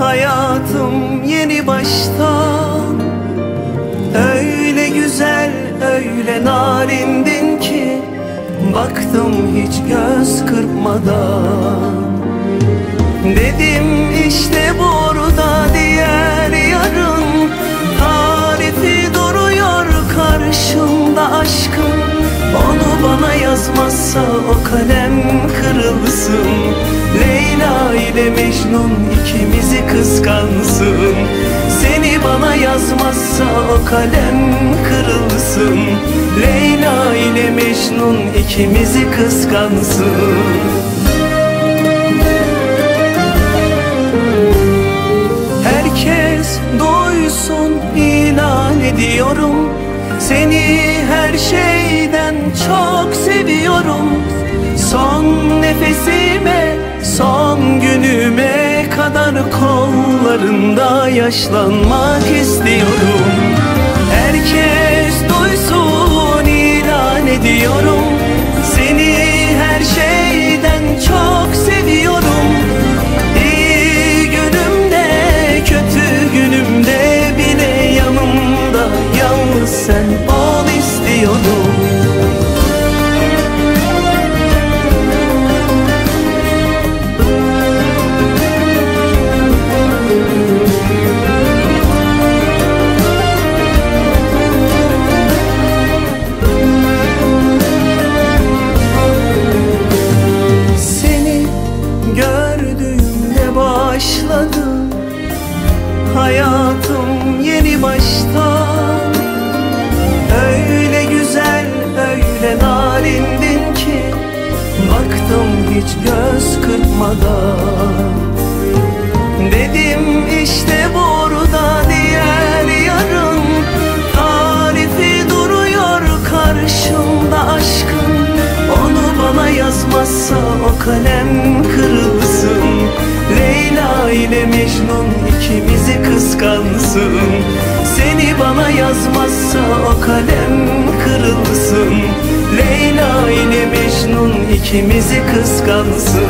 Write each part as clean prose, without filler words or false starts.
Hayatım yeni baştan. Öyle güzel, öyle narindin ki baktım hiç göz kırpmadan. Dedim işte burada diğer yarın, tarifi duruyor karşımda aşkın. Onu bana yazmazsa o kalem kırılsın. Leyla ile Mecnun ikimizi kıskansın. Seni bana yazmazsa o kalem kırılsın. Leyla ile Mecnun ikimizi kıskansın. Herkes duysun, ilan ediyorum. Seni her şeyden çok seviyorum. Son nefesime, son günüme kadar kollarında yaşlanmak istiyorum. Herkes duysun, ilan ediyorum. Seni her şeyden çok seviyorum. İyi günümde, kötü günümde bile yanımda yalnız sen ol istiyorum. Hayatım yeni baştan. Öyle güzel, öyle narindin ki baktım hiç göz kırpmadan. Dedim işte burada diğer yarın, tarifi duruyor karşımda aşkın. Onu bana yazmazsa o kalem kırılsın. Leyla ile Mecnun ikimizi kıskansın. Seni bana yazmazsa o kalem kırılsın. Leyla ile Mecnun ikimizi kıskansın.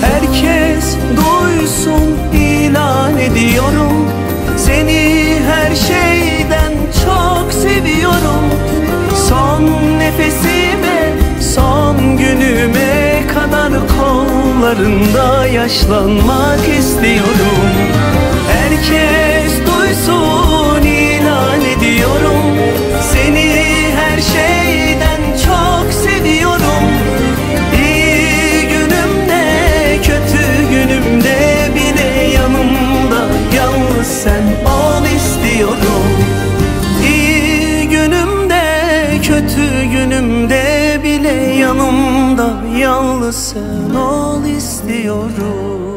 Herkes duysun, ilan ediyorum. Seni her şeyden çok seviyorum. Son nefesime, son günüme kadar kollarında yaşlanmak istiyorum. Herkes duysun, ilan ediyorum. Seni her şeyden çok seviyorum. İyi günümde, kötü günümde bile yanımda yalnız sen ol istiyorum. İyi günümde, kötü günümde bile yanımda yalnız sen ol istiyorum.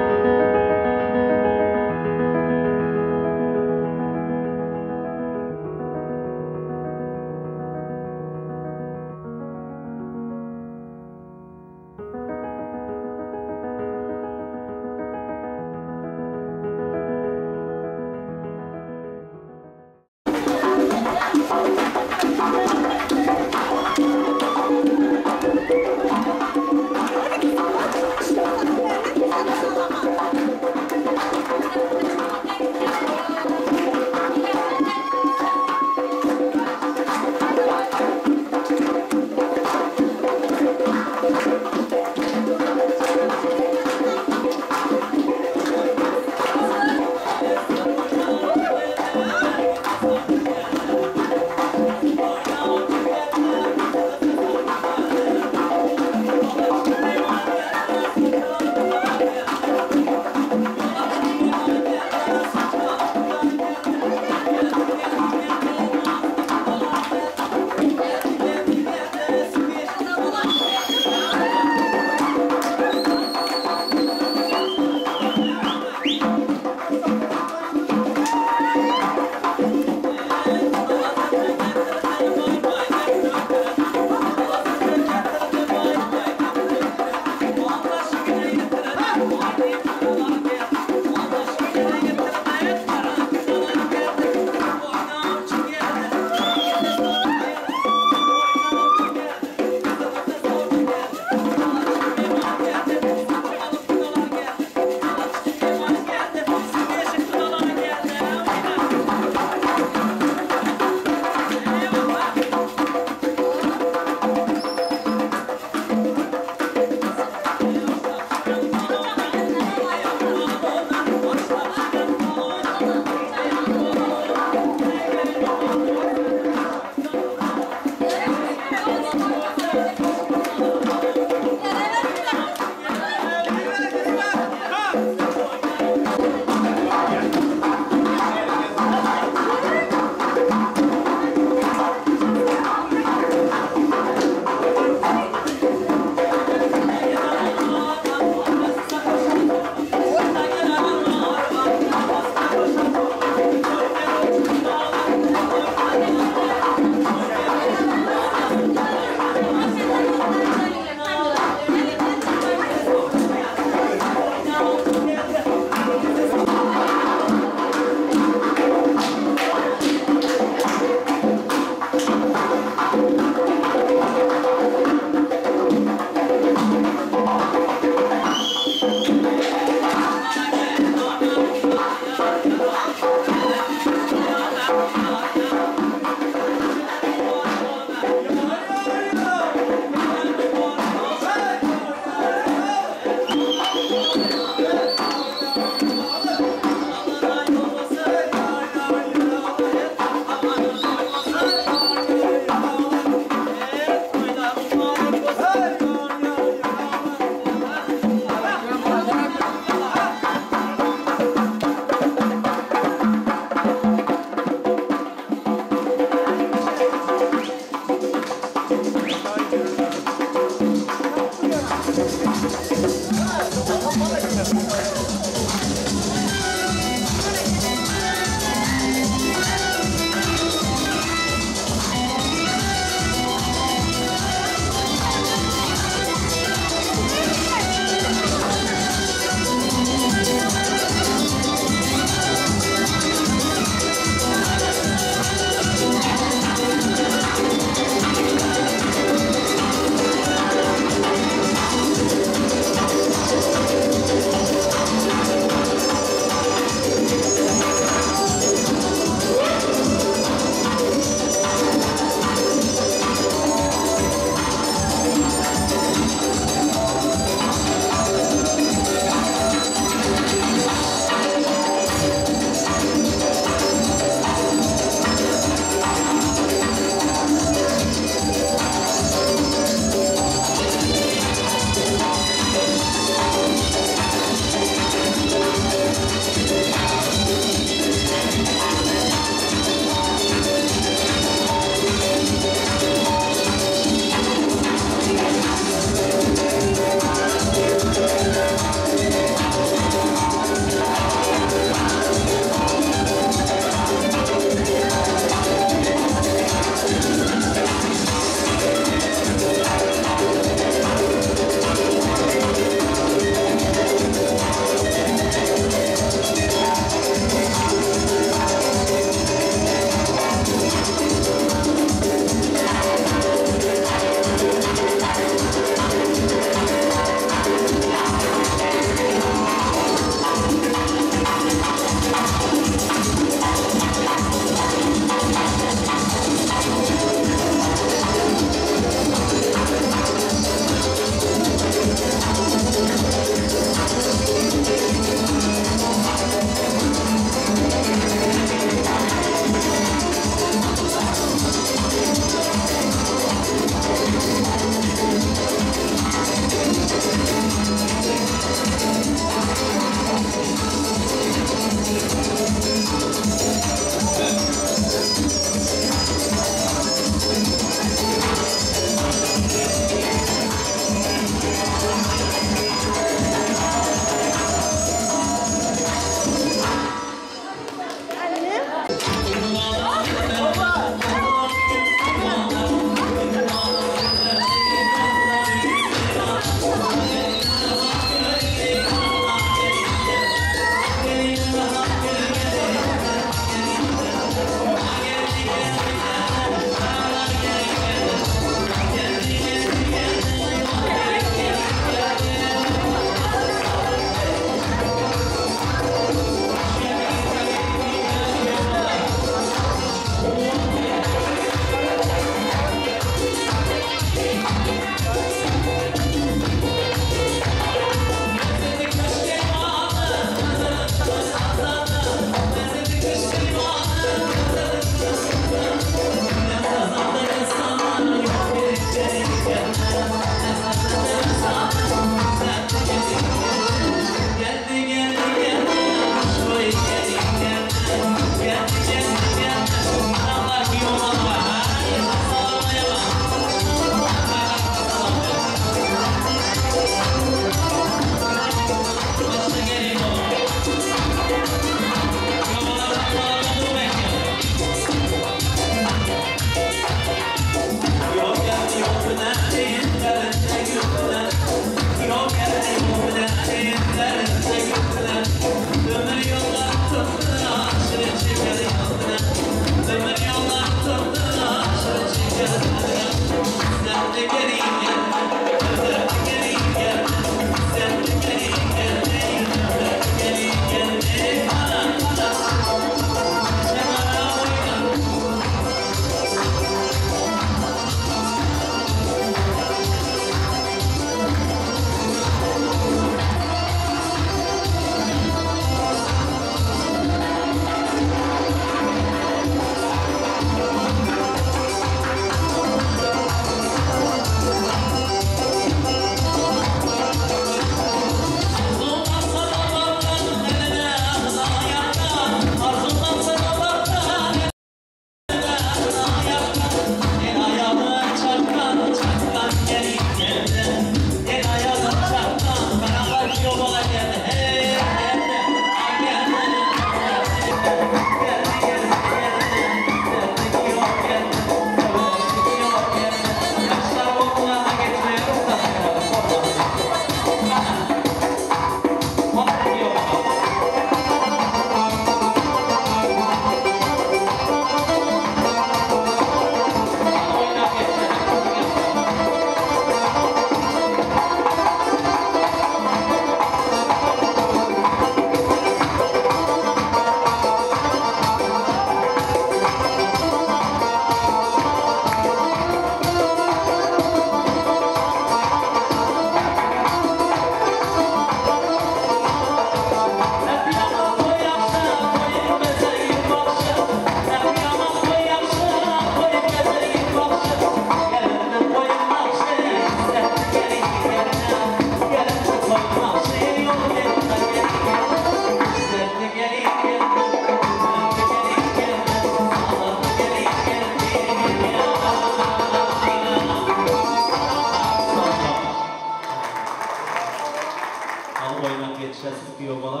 oynak yetişəsiz kuyov bola.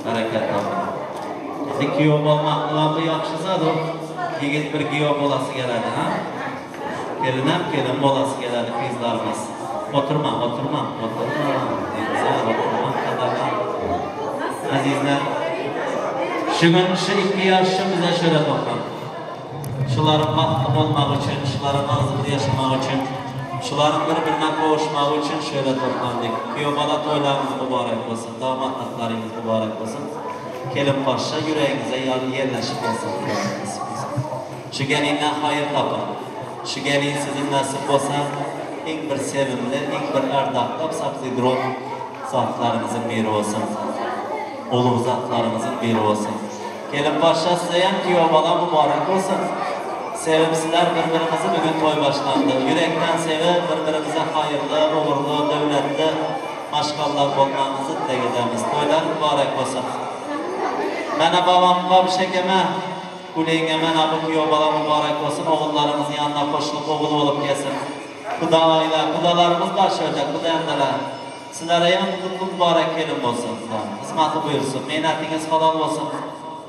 Harakat toping. Endi kuyov bo'lmoqni yaxshisi-da, yigit bir kuyov bolasi keladi, ha? Kelinam kelin bolasi keladi qizlarimiz. Oturma. Azizlar, şugün şu 2 yaşlı bize şöyle toplam. Şuların baxtlı olmaq üçün, şuların ağzıqlı yaşamaq üçün, şuların bir-birine qovuşmaq üçün şöyle toplandık. Kuyovbala toylarınız mübarek olsun, damatlıklarınız mübarek olsun. Kelin başa yüreğinize yerleşik olsun. Şu gelinden hayır tapın. Şu gelin sizin nasip olsa, ilk bir sevimli, ilk bir erdaklı, sapsidron zatlarınızın biri olsun. Olur zatlarımızın biri olsun. Gelin başa sizeyen kuyovbala mübarek olsun. Sevimsizler birbirimizi bugün toy başlandı. Yürekten sevip birbirimize hayırlı, uğurlu, devletli maşgallar olmamızı dile gidemiz. Toylar mübarek olsun. Bana babamga bir şekeme, kuleyngeme bu kuyovbala mübarek olsun. Oğullarımızın yanına koşulup oğul olup gelsin. Kudayla, kudalarımız başlayacak, kudayandalar. Sizlere yan kutlu mübarek gelin olsun. Hizmeti buyursun, mehnetiniz halal olsun.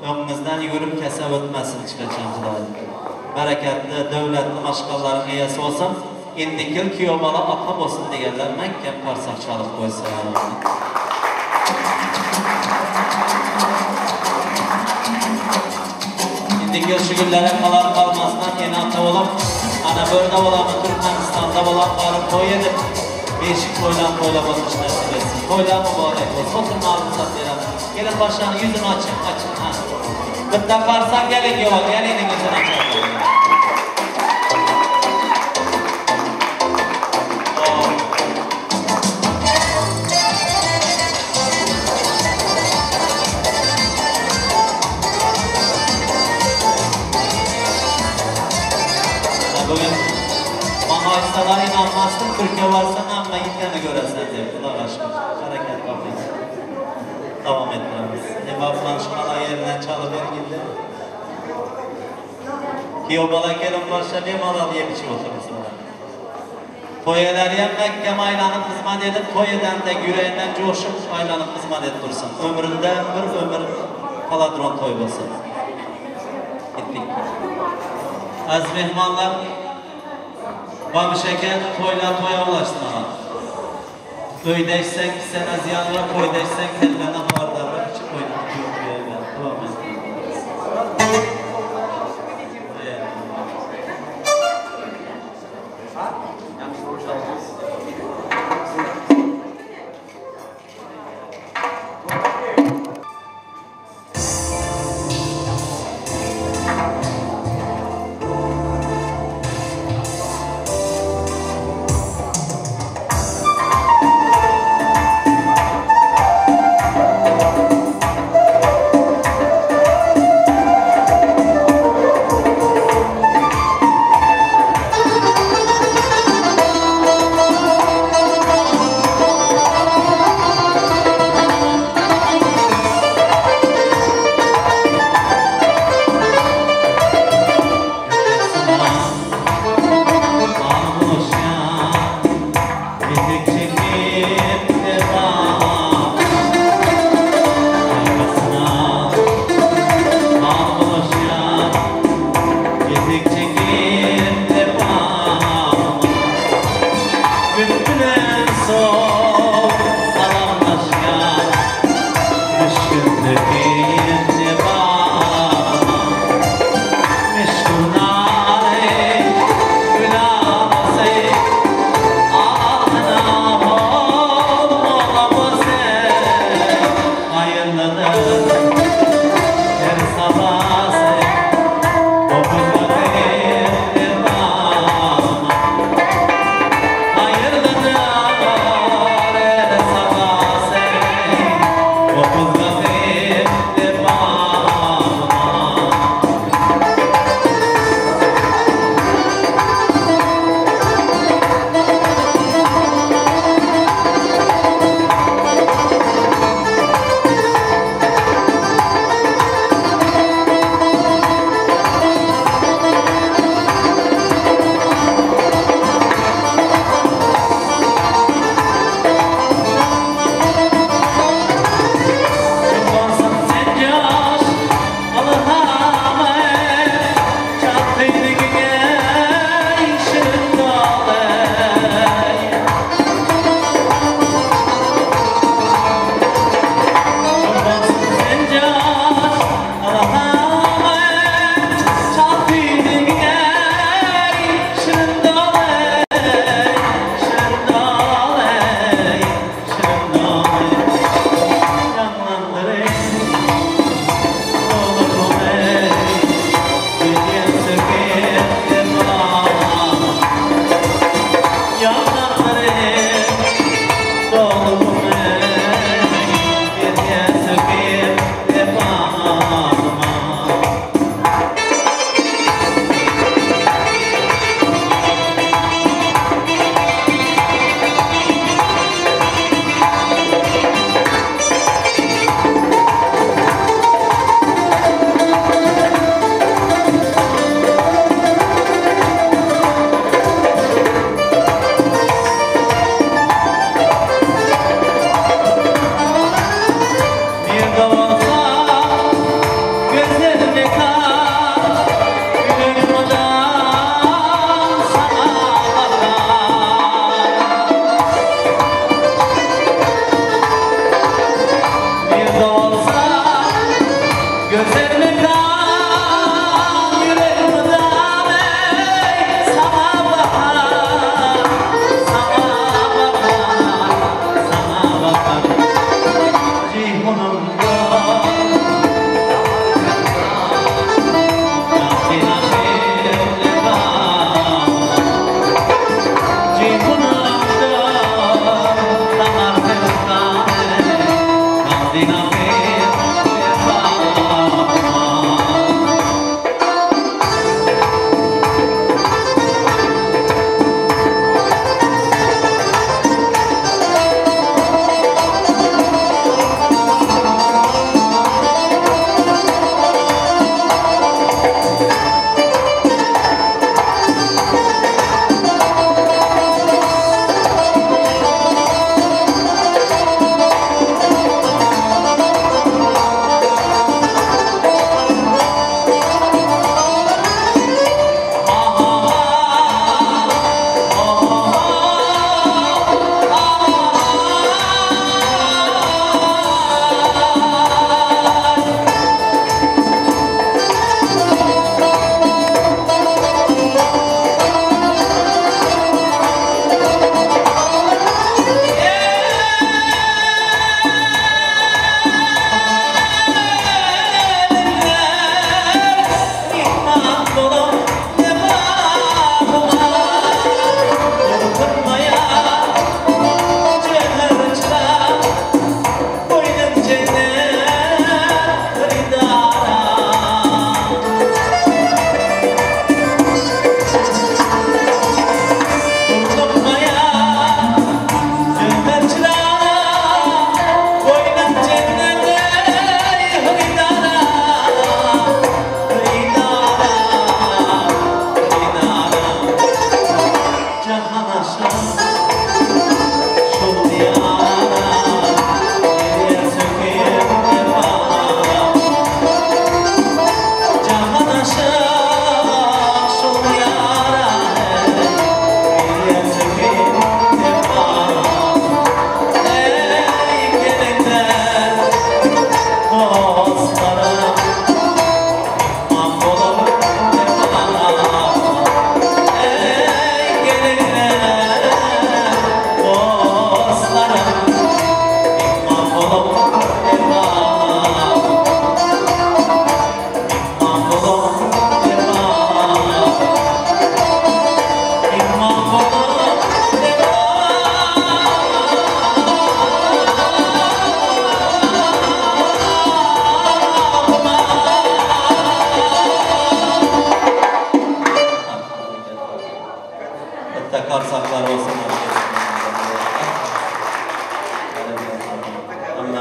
Önümüzden yürüp kese ötmesin çıkacağım Kudayla. Bereketli, devletli maşgalların iyesi olsun. İndikil kuyovbala atam olsun diyorlar. Mekken parsak çalıp koysun. İndikil şu günlere kalar kalmasından yeni ata olup, ana böyle olanı Türkmenistan'da olan varıp koy edip, beşik toyla basmış nasip etsin. Toyla mübarek olsun. Oturun ağzınıza verin. Gelin başlarını yüzünü açın. Gıtta parsak gelin yok. Gelinin yüzünü açın. Bugün mahaistalar inanmazsın, Türkiye varsa amma gittiğini göresen diye. Kulağa aşkım. Hareket bakayım. Devam etmemiz. Ebaplan şuna yerinden çalıver gitti. Kuyovbala gelin başa bir mala diye bir şey oturursun. Toyeler Mekke aylanıp hizmet edip, toy eden de yüreğinden coşup aylanıp hizmet et dursun. Ömründe bir ömür kaladron toy olsun. Gittik. Az mehmanlar babı şeker toya ulaştılar. Öydeşsek sene ziyan var, koydeşsek kellene hardar var. Hiç koyduk yok bir evden. Devam edin.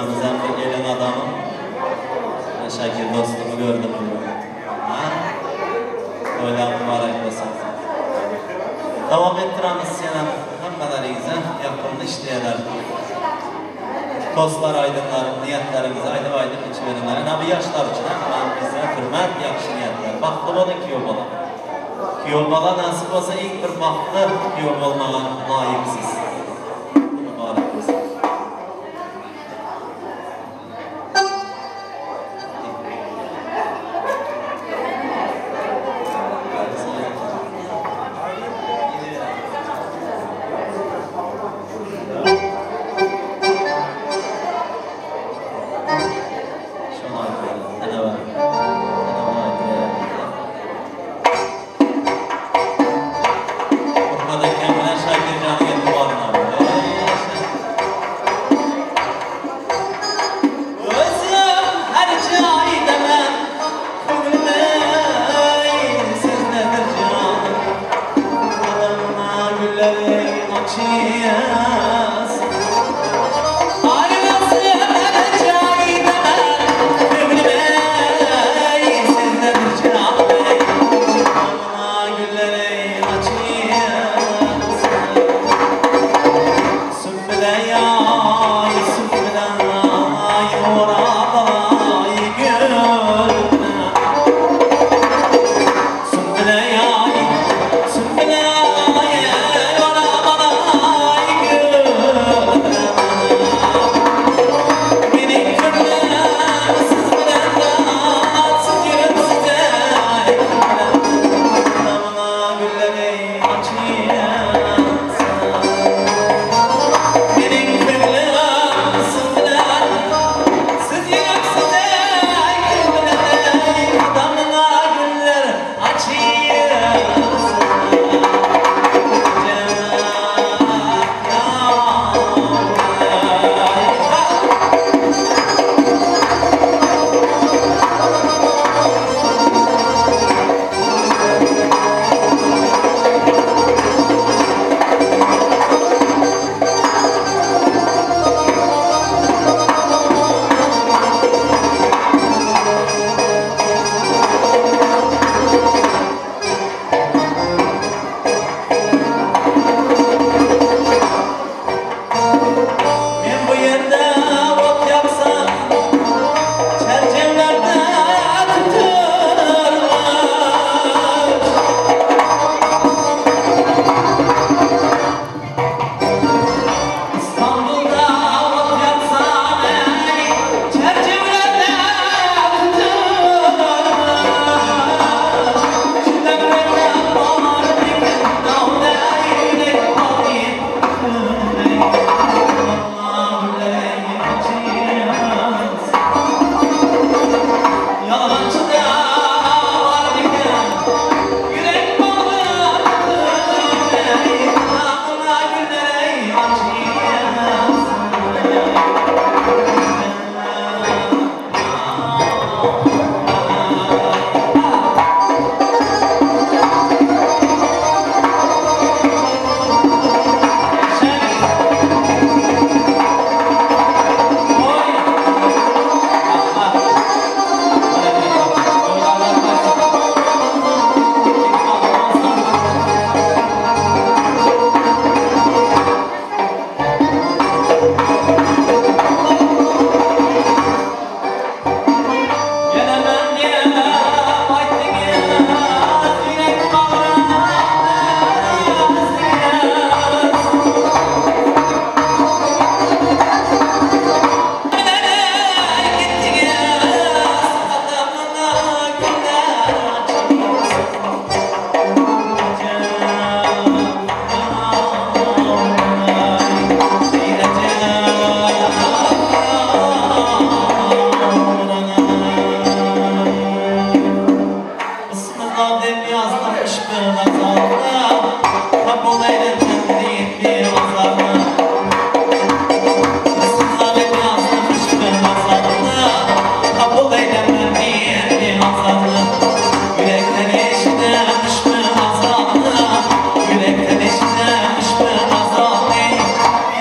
Özümüzden bir elin adamı. Şakir dostumu gördüm. Öyle mübarek olsun. Devam ettiremiz senin hammelerinizden yakınını işleyeler. Dostlar, aydınlar, niyetlerimizi aydın içverenler. Nabi yaşlar için hemen bize hürmet, yakşı niyetler. Baktı olun kiyo bola. Kiyo bola nasip olsa ilk bir baktı kiyo olmağa layıksız. Mübarek olsun.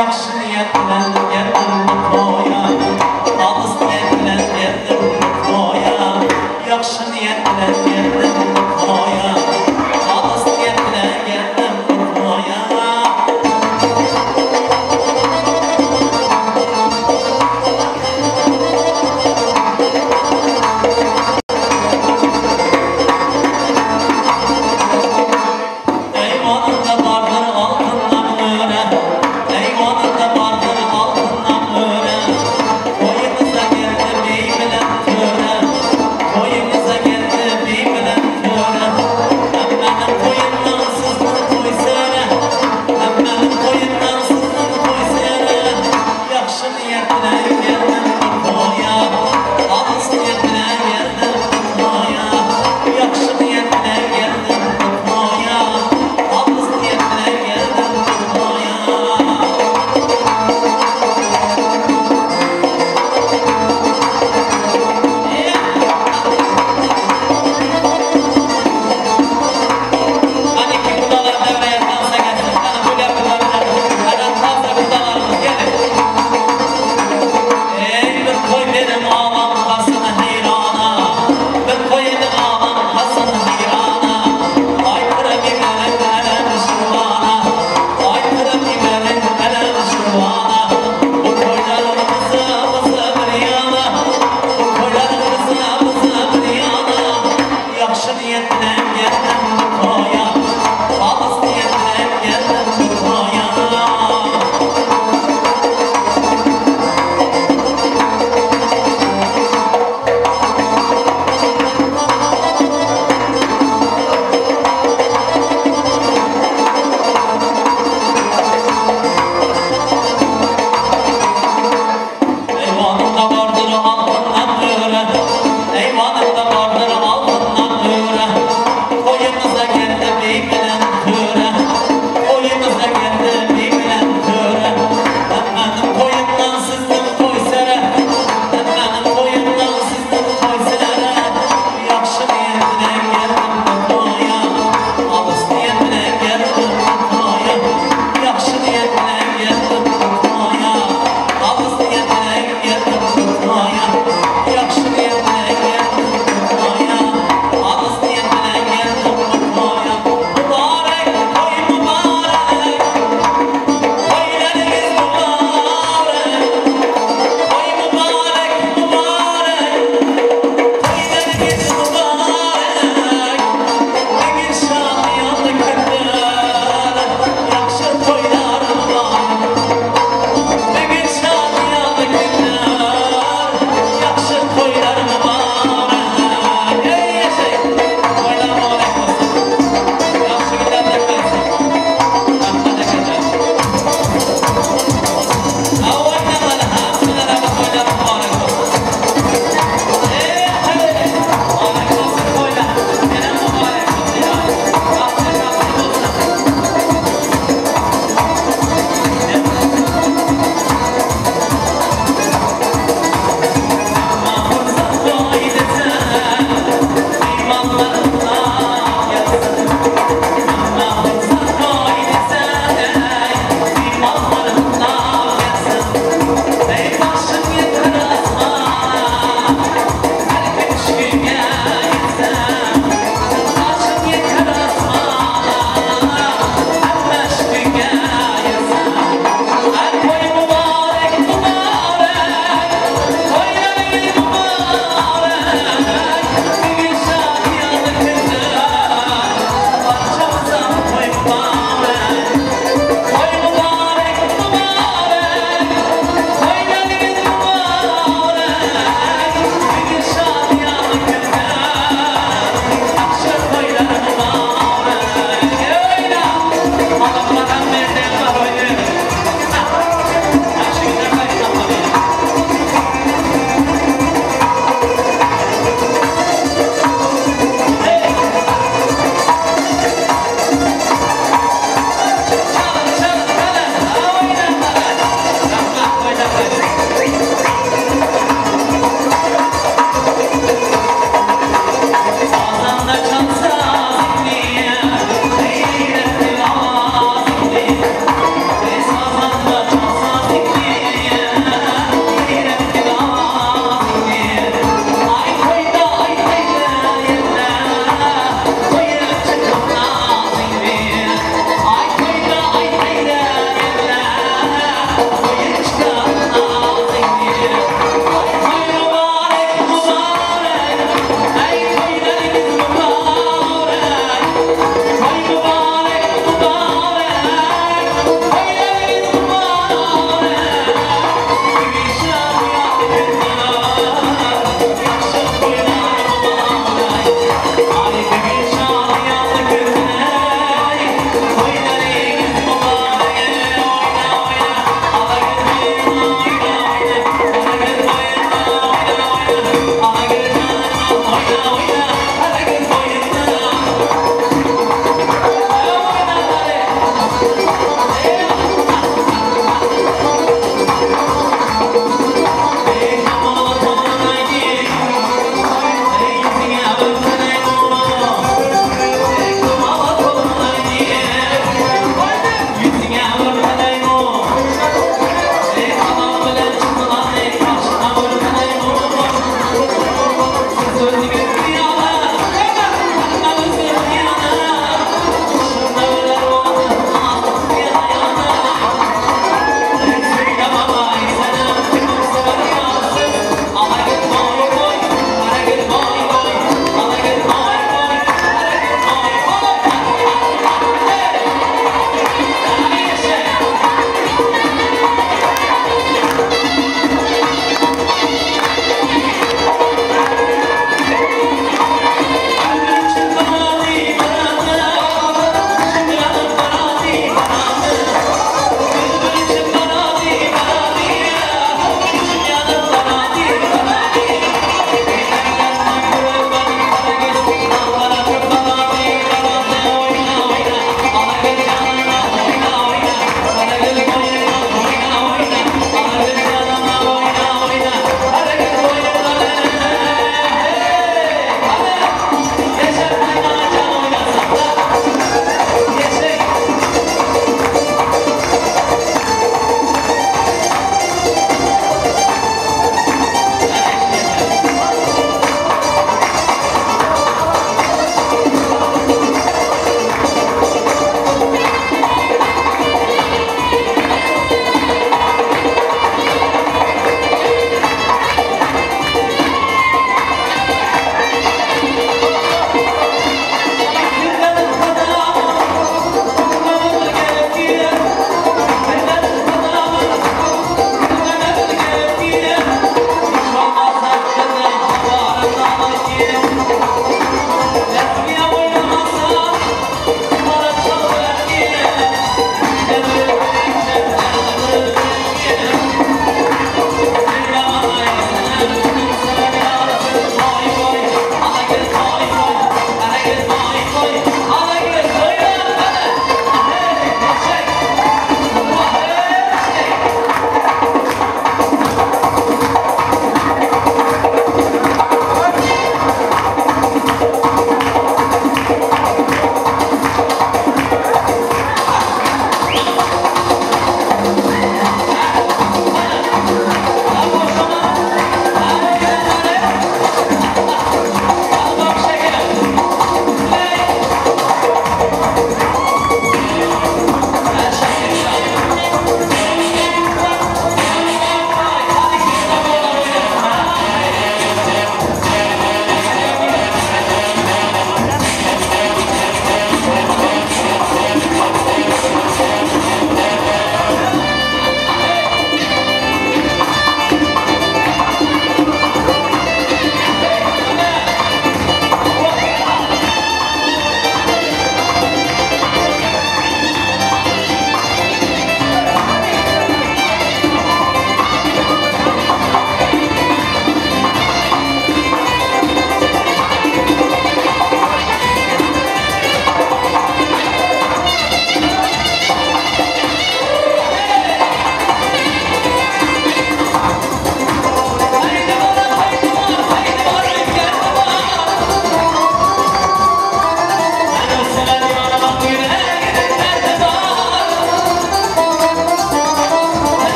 Yaxşı niyetlə, gəl qılma qoya. Boyumuza geldi,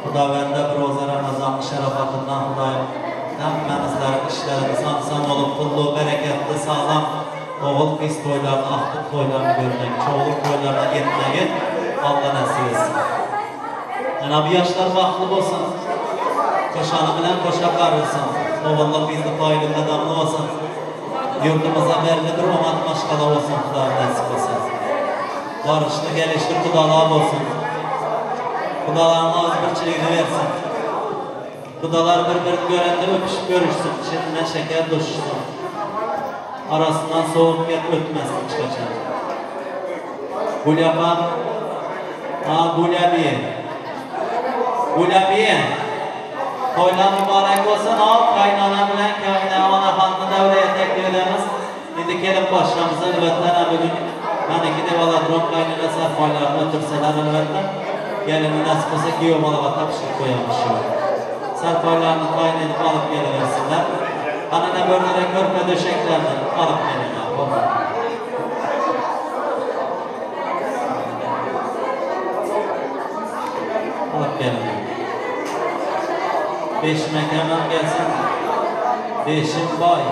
Xudavəndə bir roza Ramazan şərafatından Xudayım həmmənizlərin işləriniz hamısan olub, pullu, bərəkətli, sağlam oğul qız toylarını, axtıq toylarını görmək, çoğuluk toylarına getməyi Allah nəsib etsin. Cenab-ı yaşlar vaxtlı olsun, koşanı bilən koşa qarılsın, oğullu qızlı paylı adamlı olsun, yurdumuza bərli bir omad maşqala olsun, Xudayım nəsib etsin. Barışlı, gəlişli qudalar olsun. Qudalarına az bir çiliğini versin. Qudalar bir-birini görəndə öpüşüp görüşsün. Şimdine şeker düşsün. Arasından soğuk yer ötməsin çıxacaq. Gulyaban, Gulyabiye. Gulyabiye. Toylar mübarek olsun. Kaynana bilen kaynana ana xanını devreye təklif edemiz. İndi gelip başlamıza elbette bugün ben iki devaladron kaynana sarfaylarını ötürseler elbette. Gelini nasip olsa giyomalığa tapışıp koyamışım. Sarpaylarını tayin edip alıp geliversinler. Hanına bölünerek örpe döşeklerini alıp gelirler. Alıp gelirler. Beşime hemen gelsin. Beşim bay.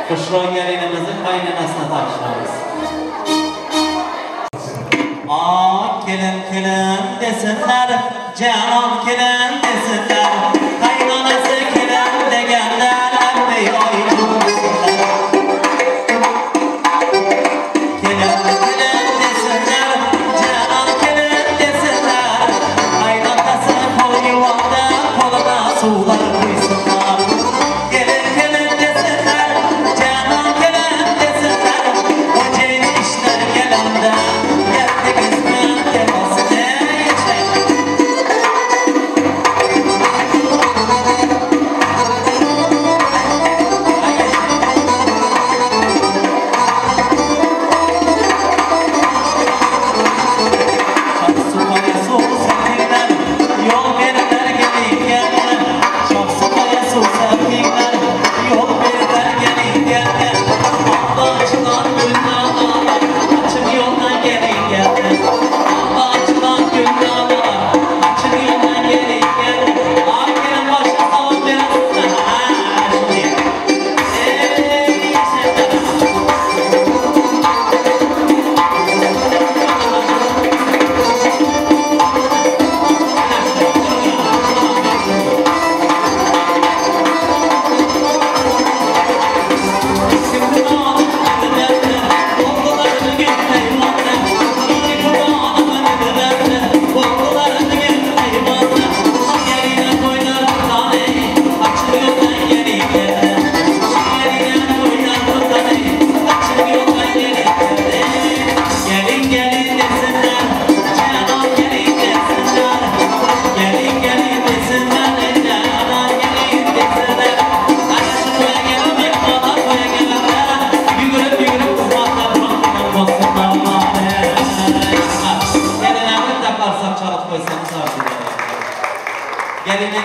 Kuşron gelinimizin kaynanasına tapışmamız. Kelin desinler, canan kelin desinler, kaynanası kelin de geldiler, ey aycılar. Kelin desinler, canan kelin desinler, kaynanası kol yuvanda, koluna sular koysunlar. Kelin desinler, canan kelin desinler, o celin işler gelende.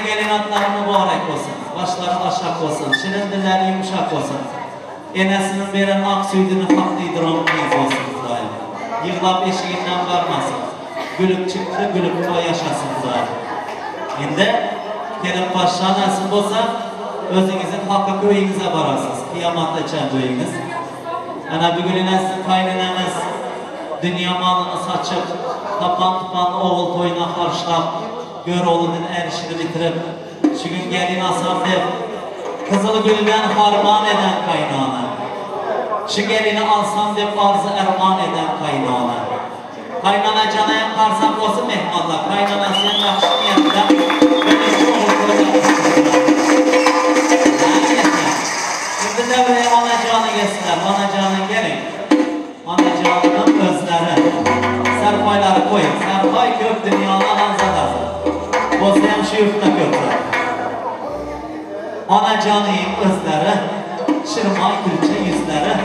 Gelin atları mübarek olsun, başları aşak olsun, şirin dilleri yumuşak olsun. Enesinin veren ak süydünü haklıydır onun kıyız olsun Xudayım. Yığlap eşiğinden varmasın, gülüp çıktı, gülüp yaşasın Xudayım. Şimdi gelin başlığa nasip olsa, özünüzün hakkı köyünüze varasınız, kıyamatta içen köyünüz. Ana bir gün enesin kaynananız, dünya malını saçıp, tapan oğul toyuna karşılap, gör oğlunun erişini bitirip, şu gün gelin asam hep, kızıl gülden harman eden kaynağına. Şu gelini alsam hep arzı erman eden kaynağına. Kaynana cana yaparsam olsun mehmanlar, kaynanasının yakşı niyetten, beni şu oğul koyacağım. Şimdi devreye anacağını gelsinler, anacağını gelin. Anacağının özleri, serpayları koyun, serpay kök dünyanın anzadası. Bozayan şu yurtta kökler. Anacanıyım özleri, şırmay külçe yüzleri,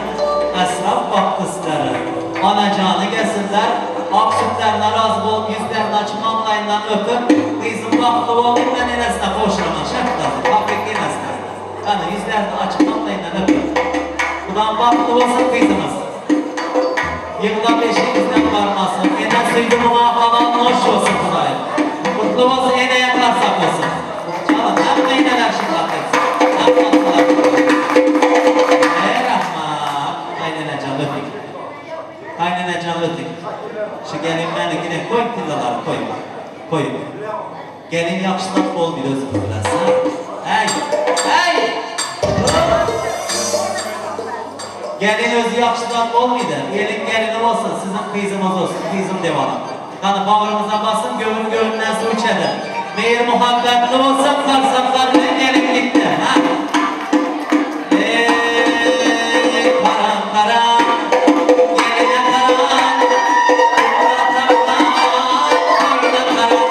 esraf bakkısları. Anacanı gelsinler, ak sütlerine razı olup yüzlerini açıp anlayından öpüp, kızım vaklı olayım ben enesine koşurama, şartlasın, hakiki enesine. Yani yüzlerini açıp anlayından öpüp. Buradan vaklı olsun kızımız. Yılda beşinizden varmasın, enesi kıydı muhafadan hoş olsun Kudayım. Kutlu olsun, ene yakar saklasın. Canım, hem neyneler şimdi atlaksın. Hem tatlılar. Rahman. Kaynene canlı dik. Kaynene canlı dik. Şu gelin beni yine koy tillaları koy. Koy. Gelin yakışıklı bol bir özür biləsən. Hey! Hey! Gelin özü yakışıklı olmaydı. Gelin olsun, sizin kıyızımız olsun, kıyızım devanı. Kanı bağrımıza basın, göğünden su içedir. Meyir muhabbetli olsun, karsaklar bilen gelin gitti. Ha? Karan karan, geline karan, koyuna karan,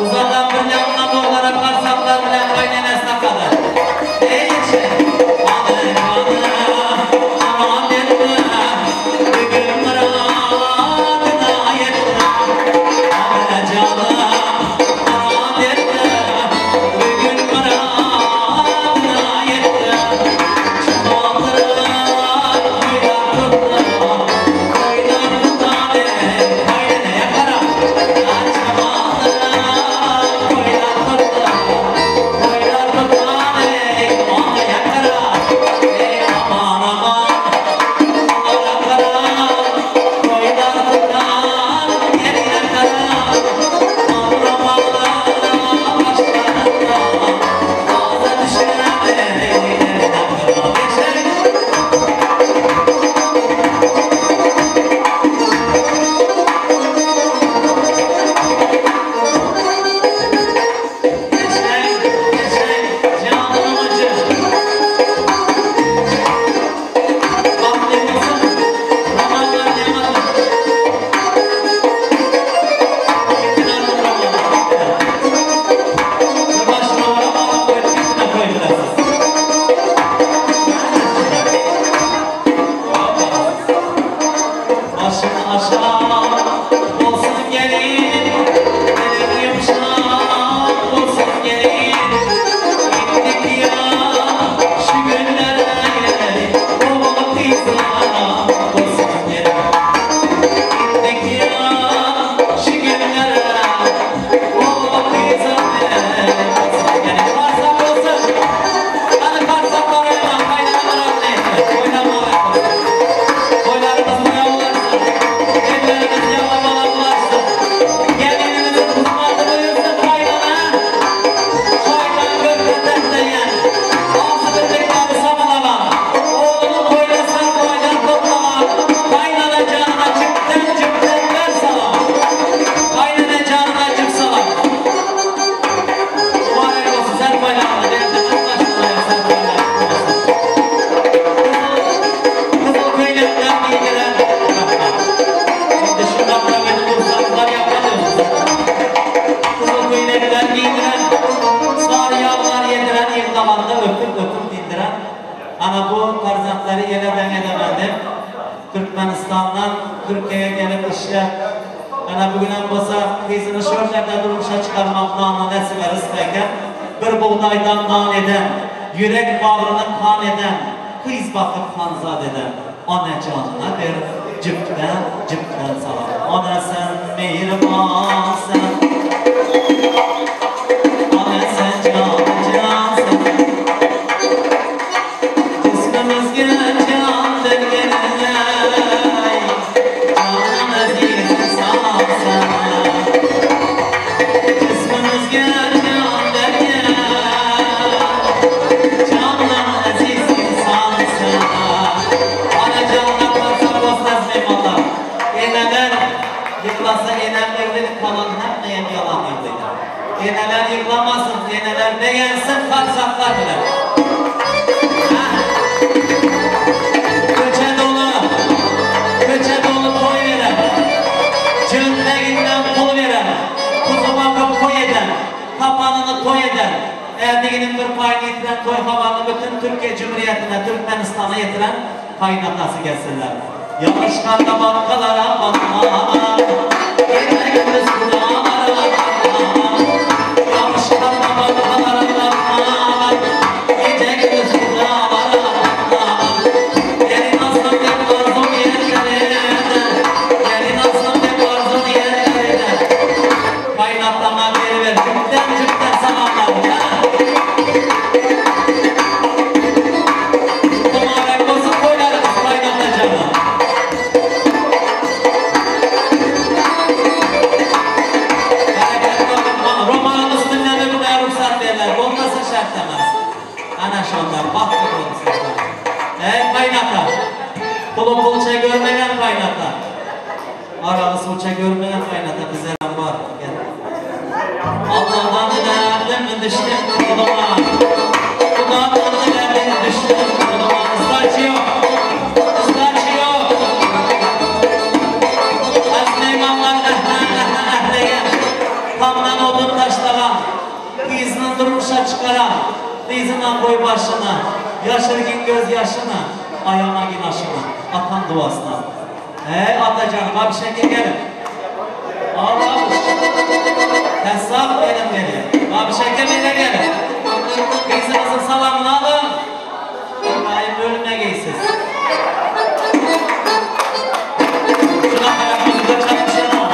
uzaktan bir yanına doğrulara karsaklar bilen kaynenesine kadar. Ey için, anı aman etme, bir gün muradına yetme. Anı canım, aman etme, bir gün muradına yetme. Çıkmaktırın, kuylar tutma, kayneneye kara. Ana bu farzandları yerden edemedim. Türkmenistan'dan Türkiye'ye gelip işler. Ana bugünden olsa kızını şöylerde durmuşa çıkarmak namına nesip arasındayken bir buğdaydan kan eden, yürek bağrını kan eden, kız bakıp kanzad eden ana canına bir cipten salam. Ana sen mehribansın. Ana sen cansın. Cismimizge can dergene, canım aziz sağsan. Cismimizge can dergene, canım aziz sağsan. Ana canına varsa bozmaz meymallah. Eneler yıklasa enemlerden kalan hep neyem yalan yıklıydı. Eneler yıklamasın, eneler beğensin, karsaklar bile. Köçen payını yetiren, toy havanı bütün Türkiye Cumhuriyeti'ne, Türkmenistan'a yetiren kaynatası gelsinler. Yavaşlarla bankalara bakma, yemeğimiz kulağlara bakma. Yavaşlarla bankalara bakma, yemeğimiz kulağlara bakma. Gelin aslan hep arzum yerlerine, gelin aslan hep arzum yerlerine. Kaynatlama ver, cümden salamlar ya. Mübarek olsun koylarımız kaynatacağına. Romanımız dinleme buraya ruhsat verirler. Olmasa şart demez. Ana şunlar, baktık olsun. Kaynata. Pulu pulça görmeyen kaynata. Aralı sulça görmeyen kaynata bize var. Allah'tan dilerdim düştüm kuluma. Kulağından dilerdim düştüm kuluma. Islaçıyor. Islaçıyor. Esneymanlar ehleye. Kamdan odun taşlaran. Kıyısının durmuşa çıkaran. Dizine koy başına. Yaşırgin gözyaşına. Ayağına gin aşına. Atan duasına. Atacağım. Abi şekil gelin. Allah'ım. Hesap benim geliyor. Abi şeker bile gelin. Kızınızın salamını alın. İbrahim bölümüne giysiz. Şuna kadar müzikte çalışın ama.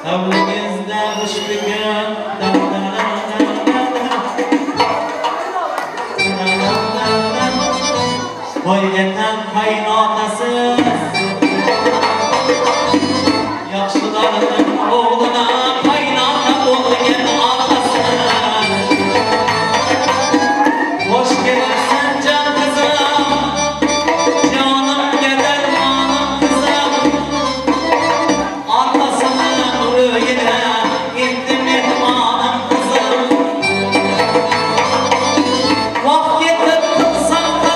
Evlimizde kış bir gün. Koygetem kaynatası yaşlıların oğluna kaynata olgen atası. Hoş gelirsen can kızım, canım gider manım kızım. Atasının rüyine gittim etmanım kızım. Vah getir kılsam kızım.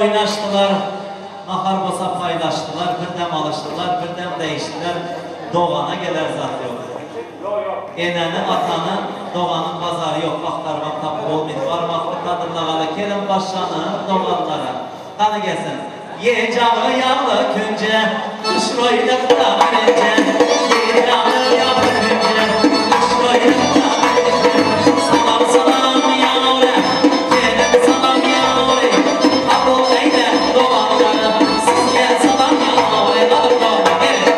Oynaştılar, nahar bosa paylaştılar, birden alıştılar, birden değiştiler. Doğana gelir zat yok. Eneni, atanı, doğanın pazarı yok. Aktarmak tapı olmayın. Varmaklı kadınlağalı, kelin başlanı, doğanlara. Tanı gelsin. Ye canlı yağlı künce, kuşroyla kıra verince. Ye canlı yağlı künce, kuşroyla kıra verince. Salam salam yağlı, kelin salam yağlı. Kabul eyle doğanları, sizge salam yağlı. Alır doğru, gelin.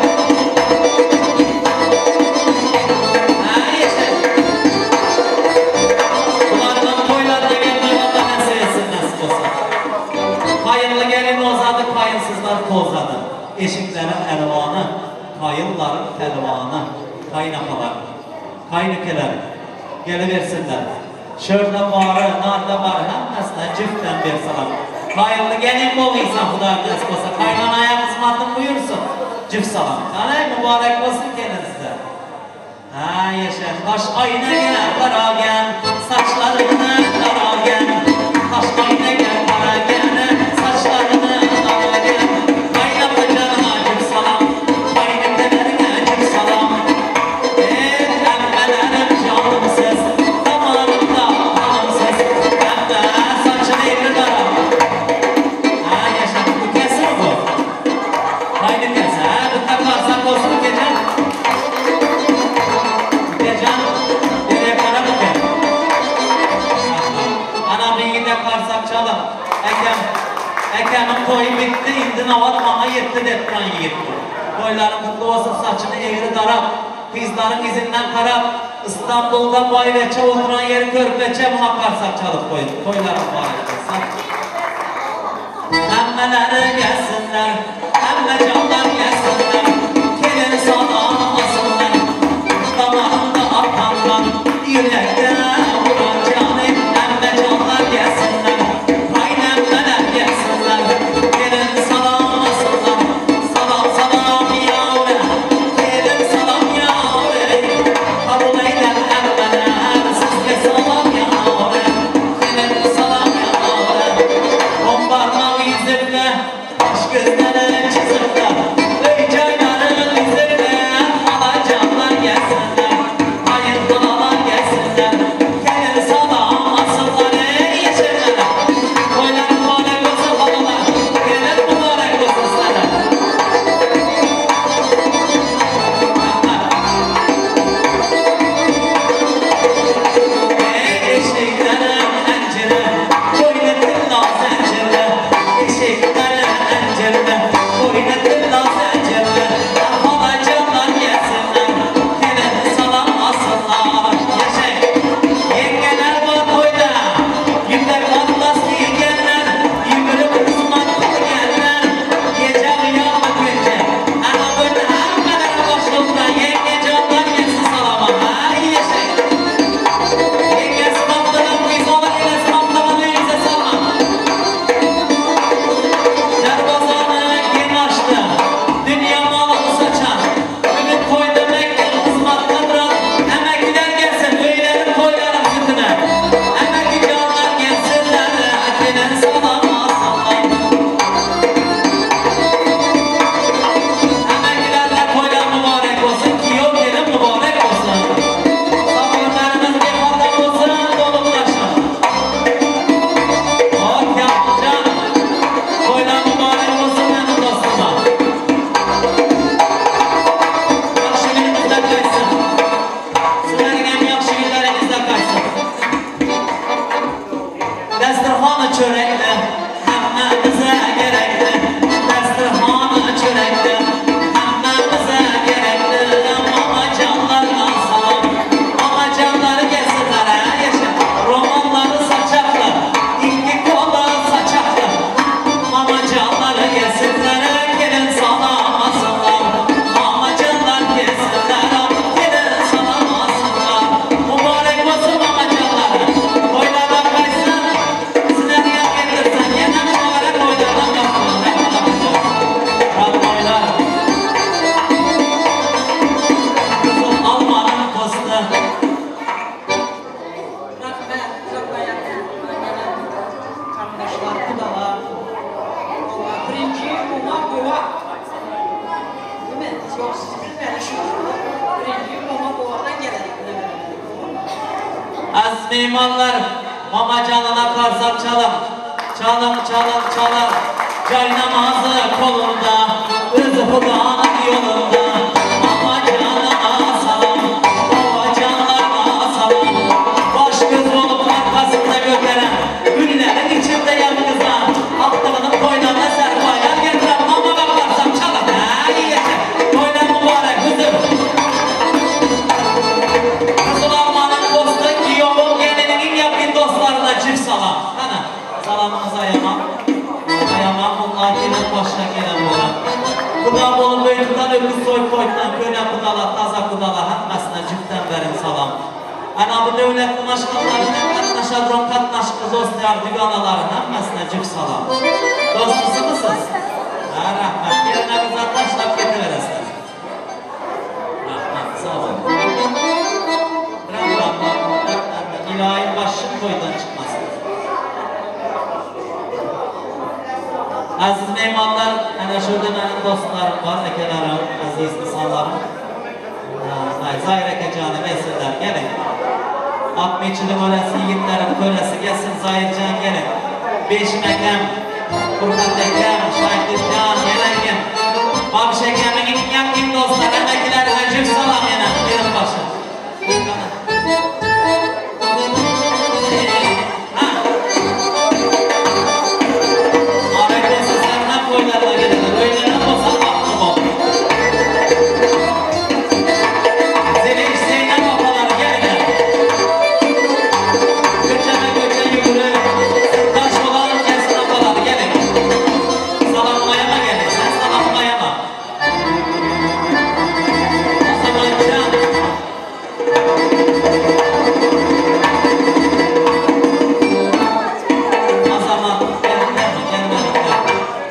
Bunlardan toylarına gelmek Allah nasip etsin nasip olsa. Hayırlı gelin ozadı, kayınsızlar tozadı. Eşiklerin elvanı, kayınların elvanı, kaynapalar, kaynıkeler geliversinler. Şörde varı, narda varı, hemesine cüften bir salam. Hayırlı gelin bol insan Huda nasip olsa, kaynanaya kısmatın buyursun. Cüf salam. Tanay mübarek olsun kendinize. Ha yaşa, taş ayna gel, kara gel, saçlarını kara gel. Taş ayna gel, kara gel, saçlarını kara gel. Kaynatacağına cüf salam, kaynatacağına cüf salam. Emmelerim canım ses, damarımda kanım ses. Emme saçını evri kara. Ha yaşa, bu kesin bu. Kaynı kesin, ha bu takarsak olsun geçen. Ekemin toyu bitti, indi navat bana yetti detran yetti. Toyların kutlu olsun, saçını eğri darab, kızların izinden karab, İstanbul'da bayveçe oturan yeri körpeçe buna karsak çalıp koyun. Toyların bayveçe. Emmeleri gelsinler, emme canlar gelsinler, kelin sana asınlar. Aziz meymanlar, mama canına karsak çalar, çalar, çalar, çalar. Cay namazı kolunda, özü Huda'nın yolunda. Mama canına salam, baba canlarına salam. Baş göz olup arkasında götüren, günlerin içinde yanımıza. Aklının koynağına serpaylar getiren mama bakarsam çalar. Koynan mübarek kızım. Salamınızı ayamam, bunlar gelin başına gelen olan. Kuda bolu böyütüden öküz soy koydudan, köyle kudalar, taza kudalar, hətməsinə cübdən verin salam. Ana bu devletli maşqalların, katnaşadron katnaşqı dostlar, düganaların, hətməsinə cüb salam. Dostusu mısınız? Rahmet, yerine bize taşlap getireresiniz. Rahmet, sağ olun. İlahi başın koydan çıkmasın. Aziz meymanlar, hani şurada benim dostlarım var, ekelerim, aziz insanlarım. Zahir Ekecan'ı mesullar, gelin. Akmeçilik öylesi, yiğitlerin kölesi, gelsin Zahircan gelin. Beş mekan, Kurban Dekem, Şahit Can, gelin. Babi Şeker'in yakin dostlar, emekliler, hacif salam yine, gelin başı.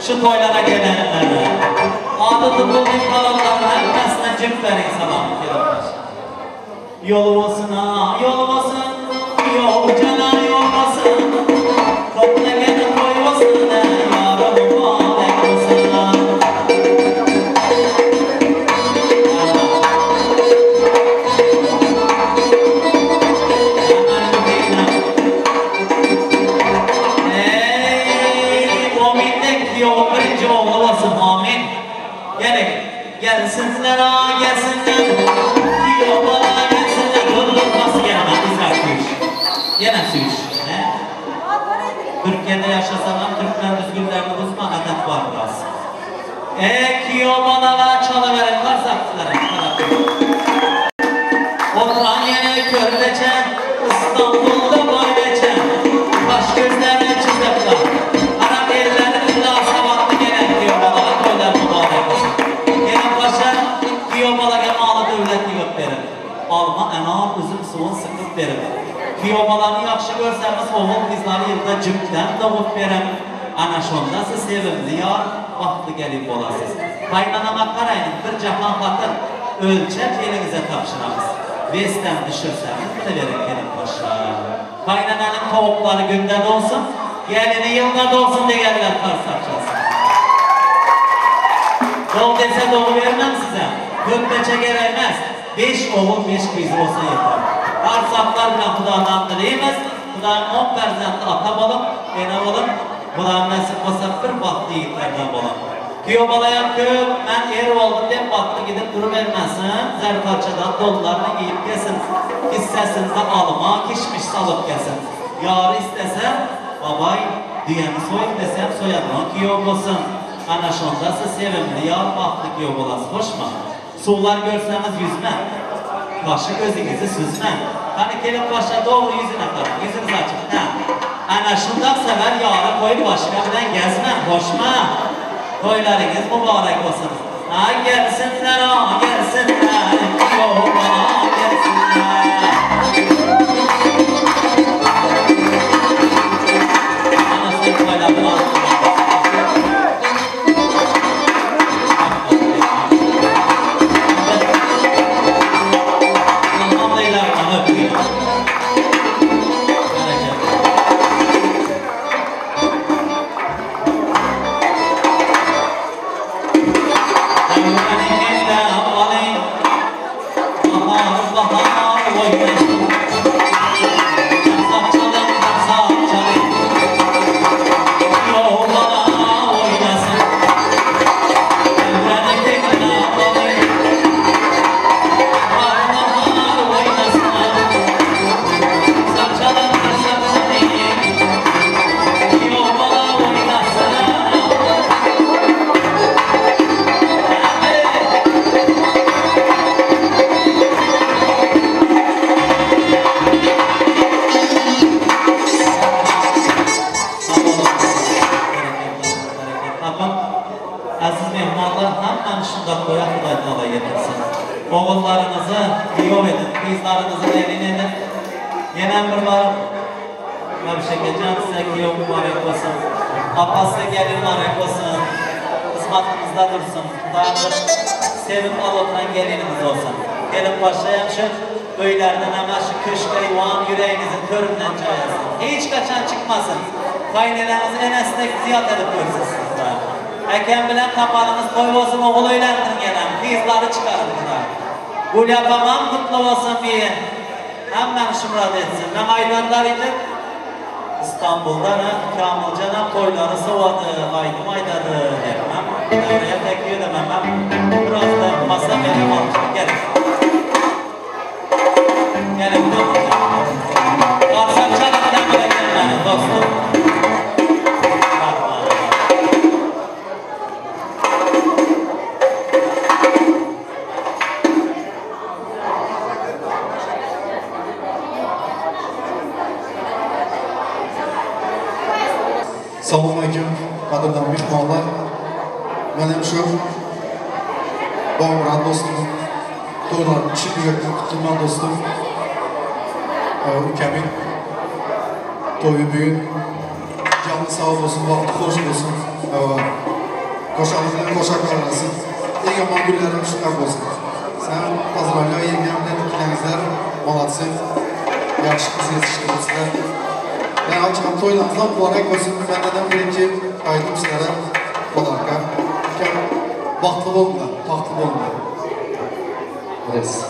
Şu toylara gelenlere, adı bulduğum kalanların hepsine cip verin salam. Yol olsun ha, yol olsun, yol cana yol olsun. Topla gene toy olsun, yarım mübarek olsun. nerede yaşasalar Türkmen düzgünlerini uzma adet var biraz. Kiyomanalar çalıverin karsakçılara. Oturan yine körleçen, İstanbul'da boyleçen, baş gözlerine çizepler. Arap ellerinin daha sabahlı gelen kiyomanalar koylar mübarek olsun. Gelin başa kiyomanalar malı devleti yok verin. Alma enar üzüm suğun sıkıp verin. Kiyomalarını yaxşı görseniz oğul kızları yılda cümden doğup verin. Ana şonda siz sevimli yar, vakti gelip olasınız. Kaynanama karayın bir cahan hatır, ölçek elinize tapşıramız. Vesten düşürseniz de verin gelin başa. Kaynananın tavukları günde dolsun, gelini yılda dolsun diye gelirler karsakçası. Dol dese doğu vermem size. Köpteçe gerekmez. 5 oğul 5 kız olsa yeter. Karsaklar bile Kudadan dileyimiz. Kudanın 10 perzentli ata balım, ene balım. Kudanın nasip olsa bir baktı yiğitlerden balım. Kiyobalayan köp, ben er oldum deyip baktı gidip durum vermesin. Zerpaçadan dollarını giyip kesin. Hissesinde alma, kişmiş salıp kesin. Yarı istese, babay diyeni soyup desem soyadına kiyobosun. Ana şondası sevimli yar baktı kiyobolası. Hoş mu? Sular görseniz yüzme. Başı gözünüzü süzme. Hani gelip başa doğru yüzüne kadar. Yüzünüz açık. Ana şundan sever yarı koyup başka birden gezme. Hoşma. Toylarınız mübarek olsun. Gelsinler, gelsinler. Yola gelsinler. Anasını toylarını alsın. Oğullarınızı yol edin, kızlarınızı elin edin. Yenen bir var, bir şekilde can size kiyo mübarek olsun. Abbas'ta gelin mübarek olsun. Kısmatınızda dursun. Dağınır, sevip al oturan gelininiz olsun. Gelin başlayan şu köylerden hemen şu kış kayvan yüreğinizin köründen cayasın. Hiç kaçan çıkmasın. Kaynananızı en esnek ziyat edip görürsünüz. Eken bilen kapanınız koy olsun, oğul öğlendirin gelen. Kızları çıkarın. Gül yapamam, mutlu olsun diye. Hemen şımrat etsin. Ben aylarlarıydı. İstanbul'da Kamilcan'a toyları sıvadı. Aydım aydadı. Hemen oraya bekliyor demem. Ben biraz da masa benim alacağım. Gelin. Gelin. Karsak çalın demire gelmeyin dostum. Assalomu alaykum, qadrdon mehmonlar. Men ham shu Bomurod do'stim, to'ylarni chin yurakdan qutlayman do'stim. Ukamning to'yi bugun joni sog' bo'lsin, vaqti xush bo'lsin. Qo'shaqlar bilan qo'shaqlar arasi. Eng yomon kunlarim shular bo'lsin. Sen pozdravляю, yangamdan ikkilaringizlar, молодцы. Yaxshi qiz yetishtirdingizlar. Ben açıkçası toylarınızdan mübarek olsun. Benden birinci aydım sizlere olarka. Baktlı olmalı, tahtlı olmalı. Evet.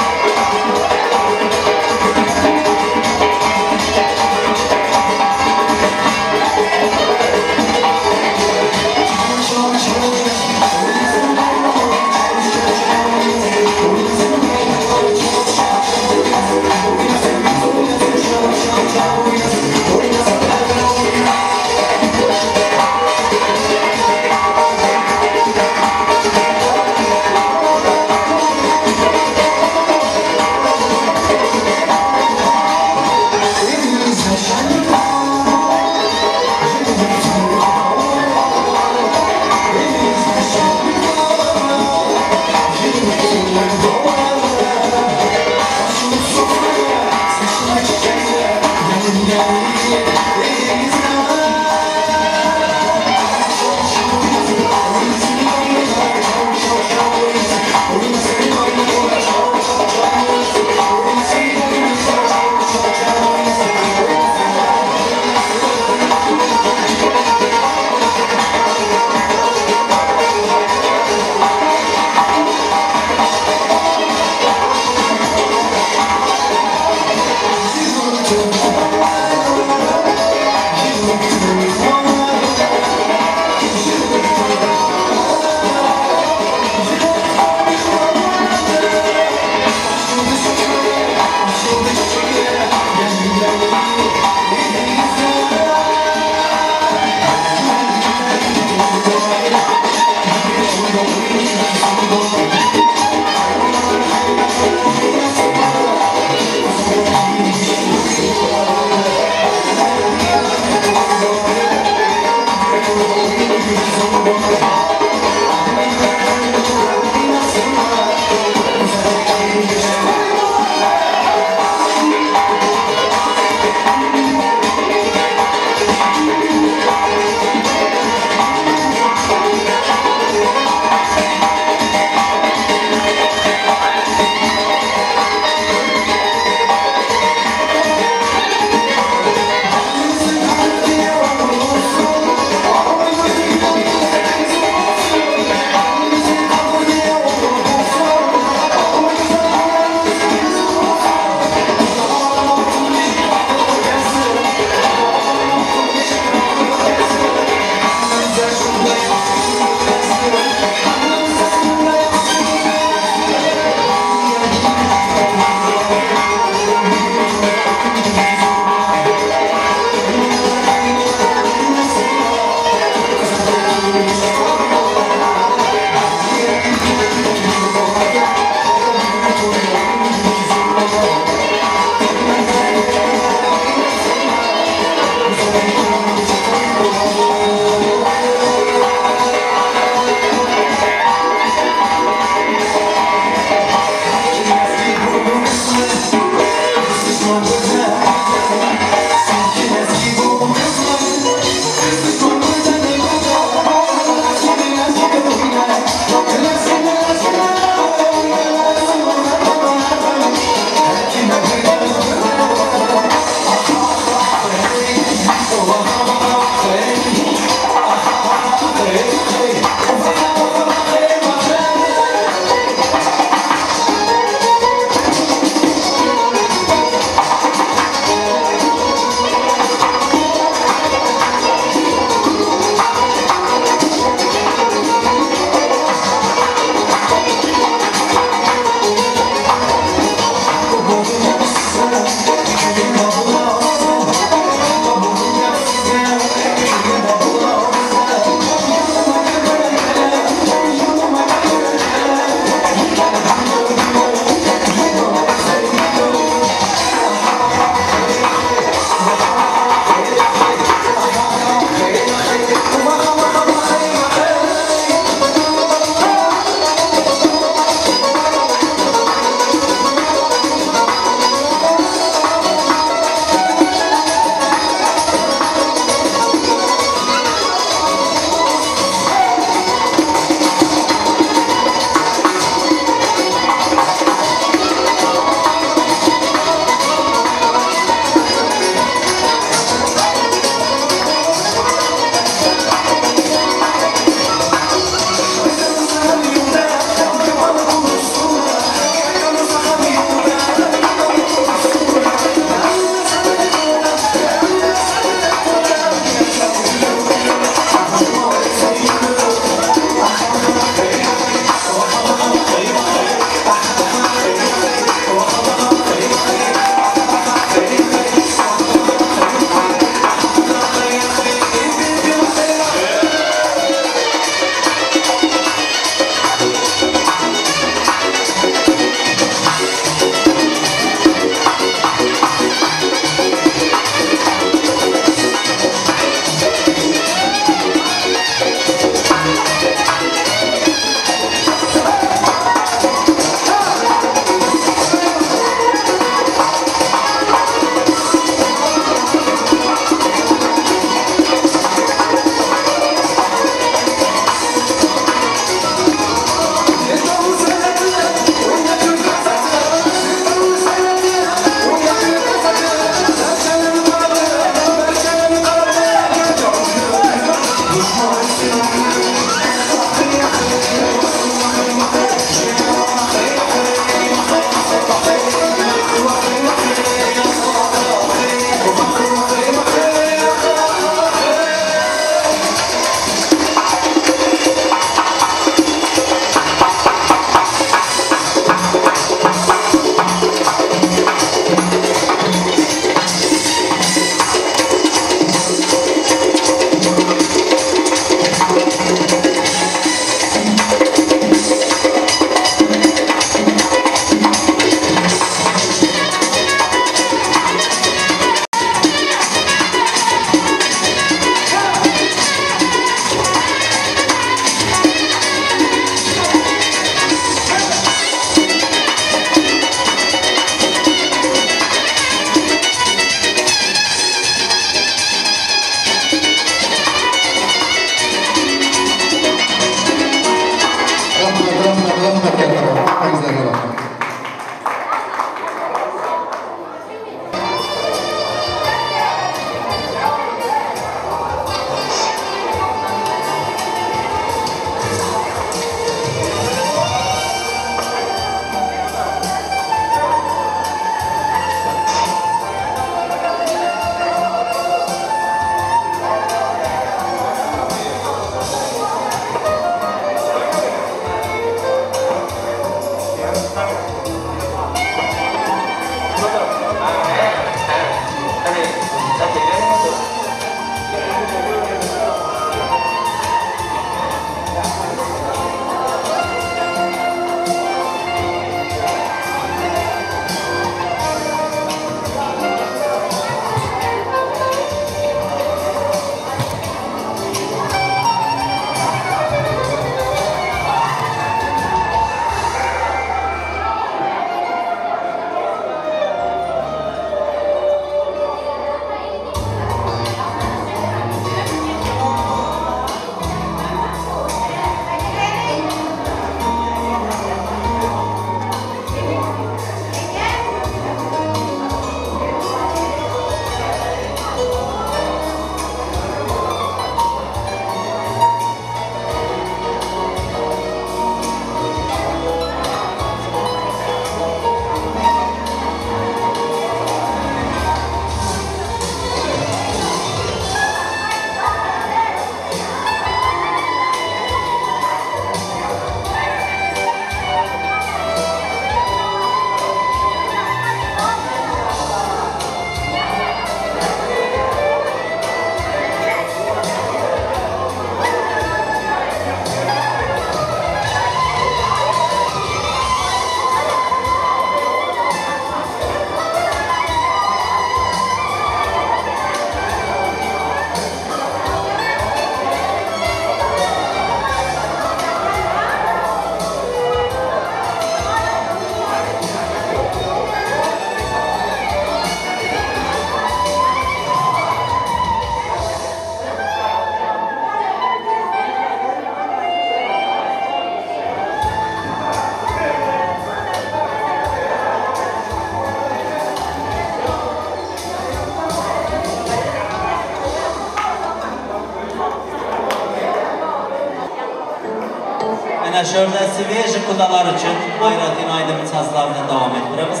şurada Sveji kudalar için Hayratin Aydın'ın sazlarından devam ettiremiz.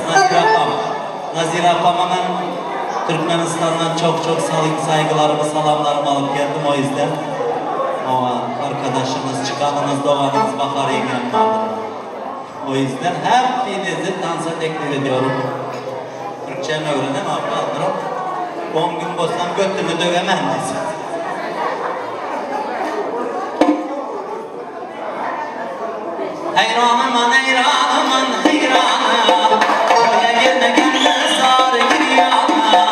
Nazire Apam'a ben Türkmenistan'dan çok saygılarımı, salamlarımı alıp geldim o yüzden. Ama arkadaşımız, çıkanınız, doğanınız bakar yengenlerdir. O yüzden hepinizi dansa teklif ediyorum. Türkçe'mi öğrenem abla. 10 gün bozsam götünü dövemem desin. Hayran aman, hayran aman, hayran. Koya gelme gelme sarı giryana.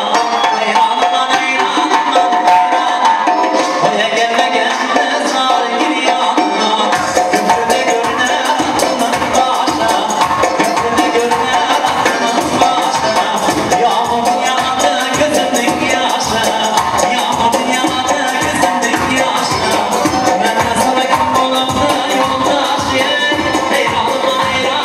Hayran aman, hayran aman, hayran. Koya gelme gelme sarı giryana. Gökyüzüne görüne aklımın başa. Gökyüzüne görüne aklımın başa. Yağmur yağdı gözümün yaşa. Yağmur yağdı gözümün yaşa. Ben de sana kim olamdı yoldaş yer. Hayran aman, hayran.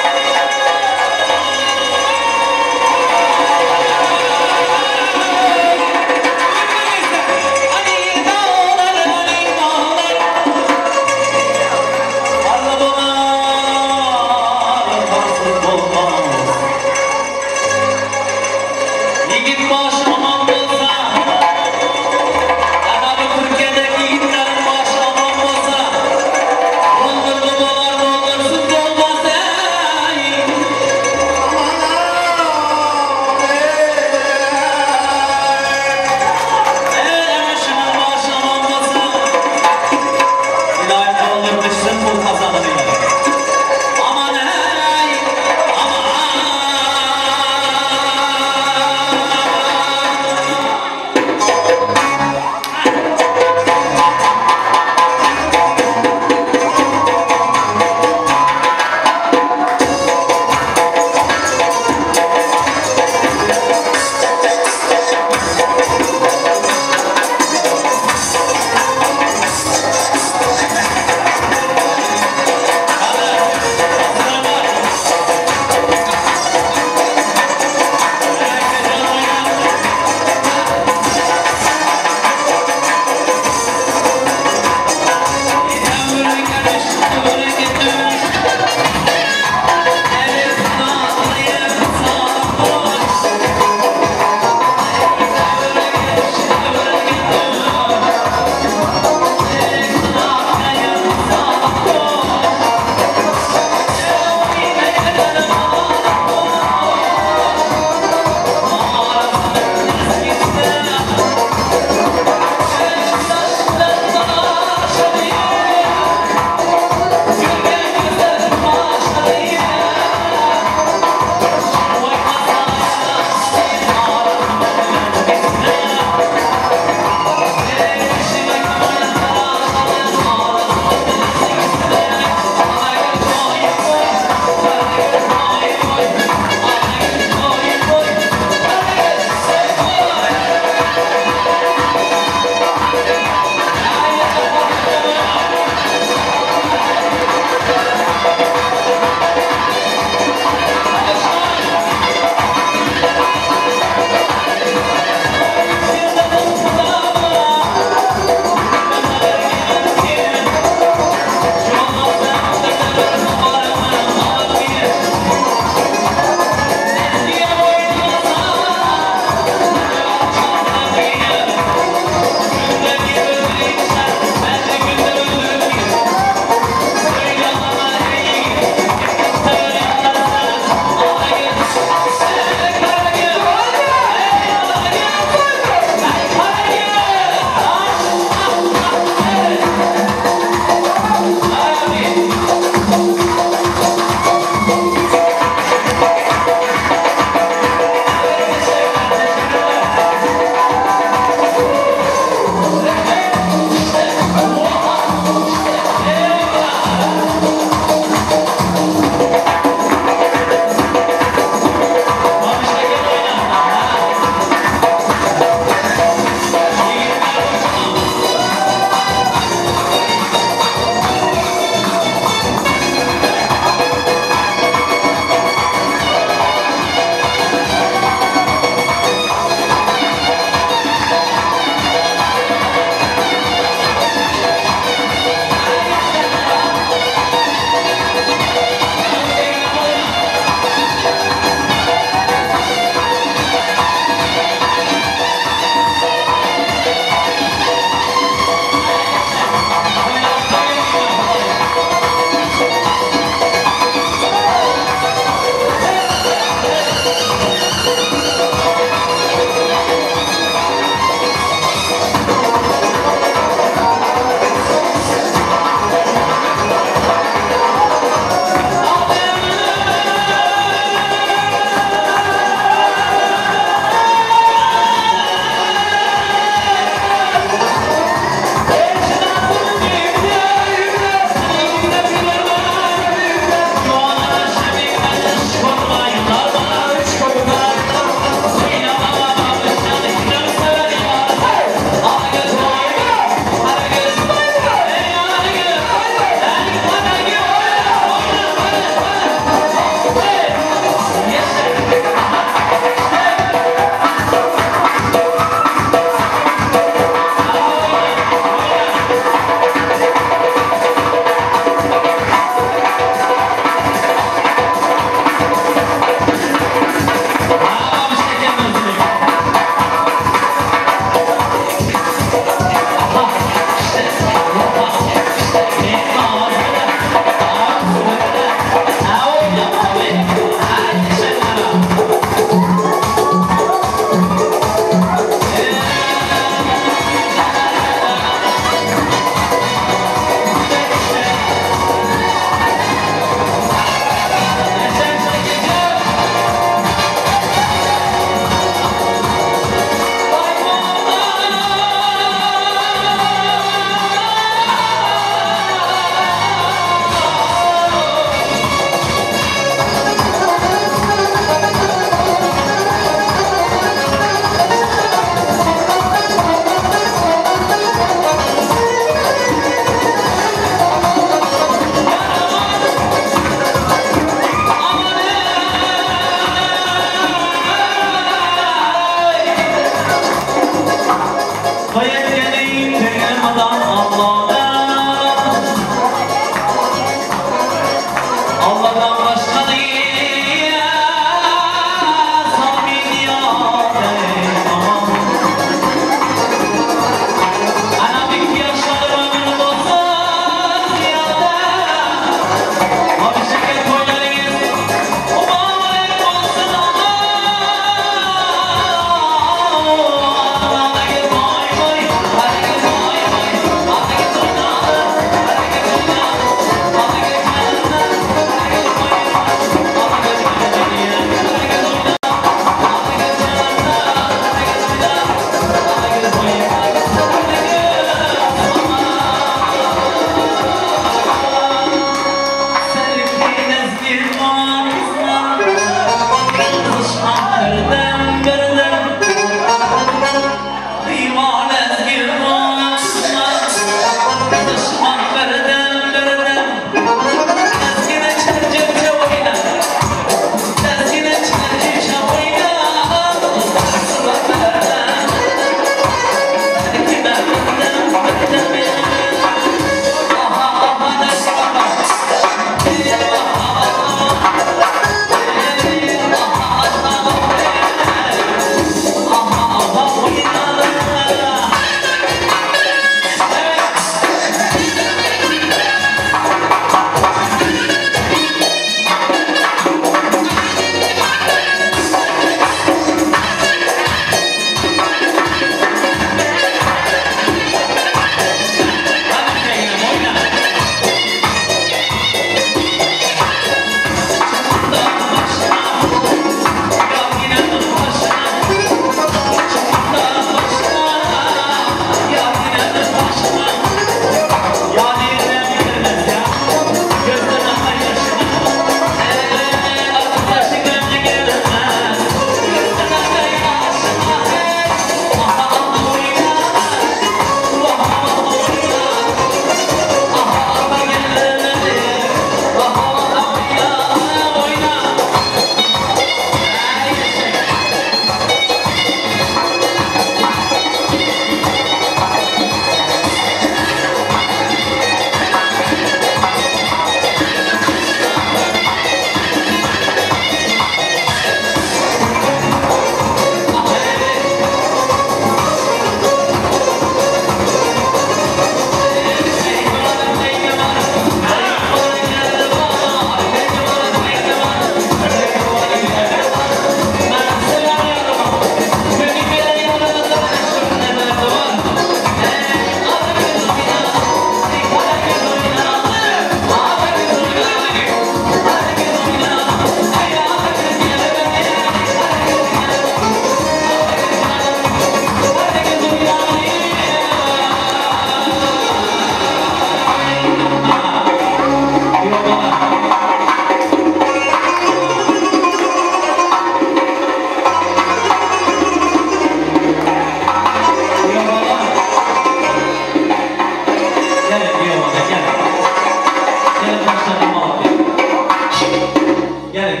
Gelin.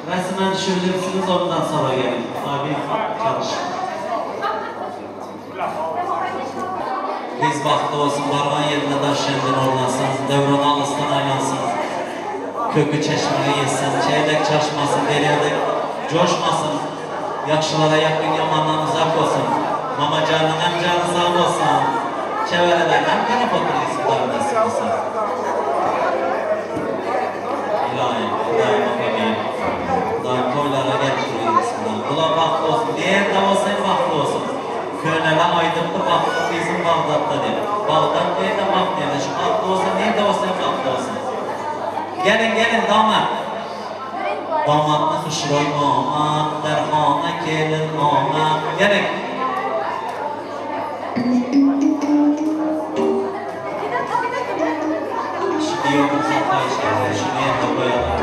Resmen düşürürsünüz ondan sonra gelin. Abi çalış. Biz vakti olsun varman yerine daşıyendin orlansın. Devran ağızdan aylansın. Kökü çeşmeye yesin. Çeyrek çaşmasın. Deriyede coşmasın. Yakşılara yakın yamandan uzak olsun. Mama canın hem canı sağ olsun. Çevreden hem taraf oturuyorsun. Davudası olsun. İlahi, İlahi bakayım. Daha toylara getiriyorsun. Bula vakti olsun. Nerede olsun vakti olsun. Könele aydınlı vakti bizim Bağdat'ta değil. Bağdat nerede vakti yerine. Şu vakti olsun nerede olsun vakti olsun. Gelin gelin damat. Damatlı hışroy aman. Derhana gelin aman. Gelin. Şimdi yolumuza kayışlar. Şunu yerine koyalım.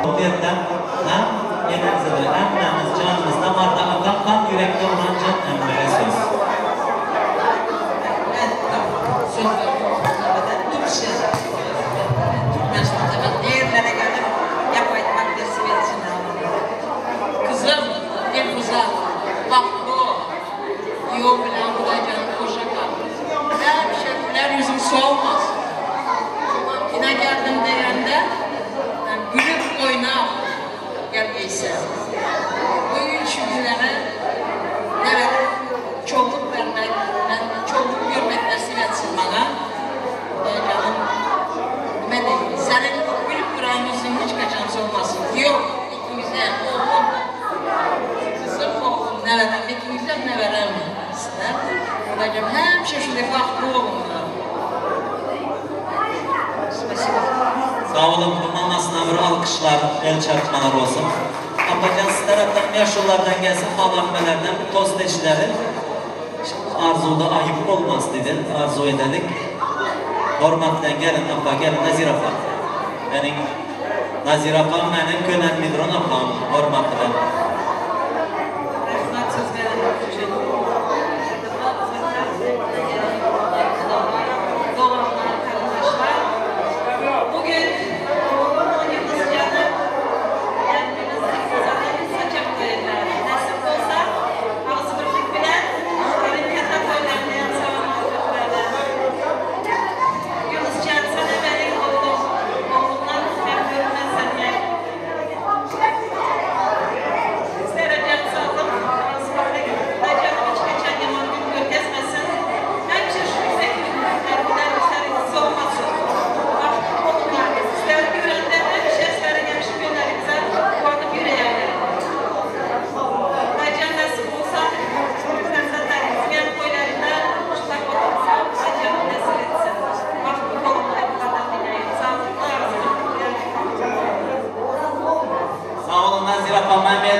Bu yerden hem enerjide hem canımız damarda akan kan yürekte olan can emrine söz. Kızım, ne güzel. Bak bu. Yol bilen bu da canım koşa kaldı. Her şeyler yüzüm soğumaz. Yine geldim deyende gülüp oynam gelmeyse. Bu üç günlere nerede çoğuluk vermek, çoğuluk görmek nasip etsin bana. Canım, ben de senin gülüp duran yüzün hiç kaçan olmasın. Yok, ikimize oğlum, kızım oğlum, neverem, ikimize neverem sizler. Babacığım, hem şaşırdı farklı oğlumlar. Sağ olun, bunun anasına bir alkışlar, el çarpmalar olsun. Apacan siz taraftan yaşlılardan gelsin, halambelerden bir tost eşleri. Arzuda ayıp olmaz dedi, arzu ededik. Hormatla gelin apa, gelin Nazir apa. Benim Nazir apam, benim Könen Midron apam, hormatla.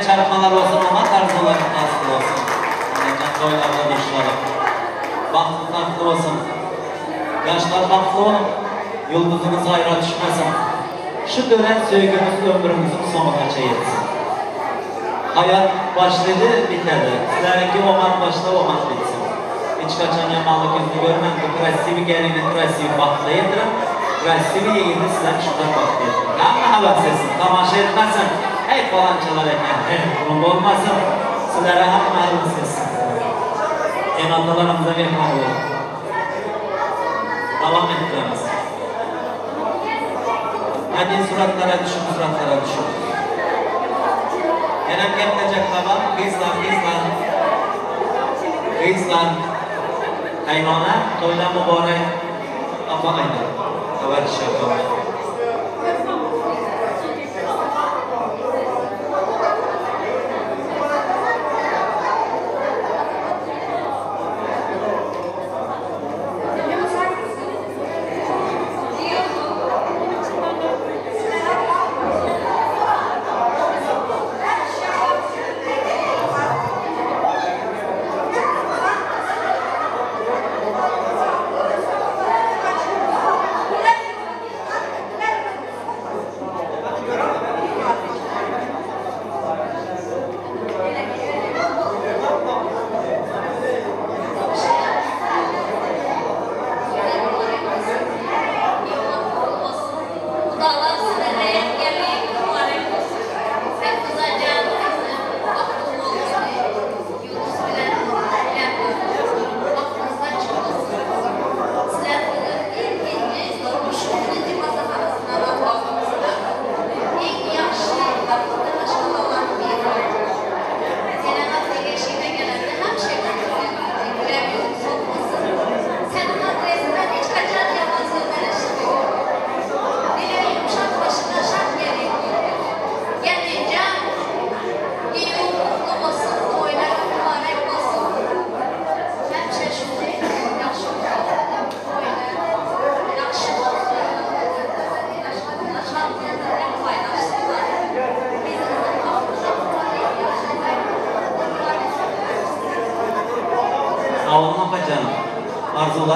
Çarpmalar olsun ama arzuların asıl olsun. Doylarda düşürelim. Bahtı tahtlı olsun. Yaşlar bahtlı olun. Yıldızınız hayra düşmesin. Şu dönen sevgimiz ömrümüzün sonuna çeyretsin. Hayat başladı, bitmedi. Sizlerinki oman başla, oman bitsin. Hiç kaçan yamanlık yüzünü görmem. Bu krasivi gelini krasivi bahtla yedirin. Krasivi yegini sizler şundan bahtla yedirin. Ama haber sesin, tamaşa etmezsen. Hey falancalar efendim, bunun olmasın, sizlere hakkınız etsin. Enandalarımıza verin olur. Devam ettiremiz. Hadi suratlara düşün, suratlara düşün. Yenem gelecek baba, kızlar. Kaynana, toyla mübarek, apa ayda. Haber şaka.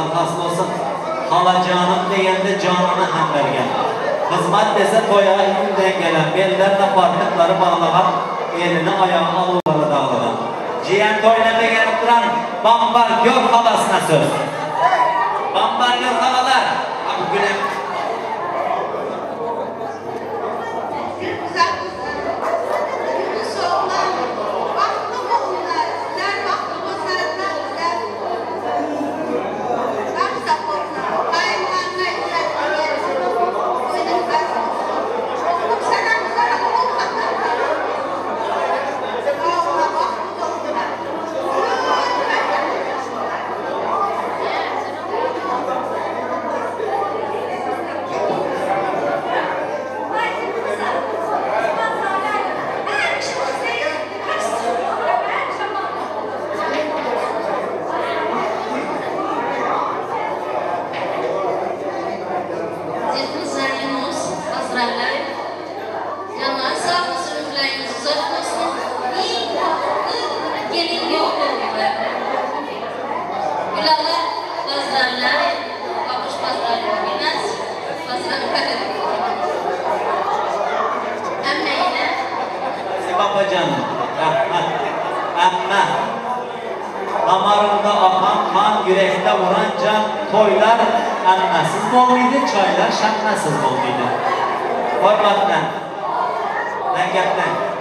arkası olsun. Hala canım deyende canını hem vergen. Hizmet dese toya elinden gelen, bellerle partıkları bağlayan, elini ayağını alıvara dağlayan. Ciğer toynada gelip duran bambar gör halasına söz. Bambar gör halalar. Abi gülüm. Babacan, amma damarında akan kan yürekte vuranca toylar annesiz bolluydu, çaylar şaknasız bolluydu. Hormatla, lengeplen.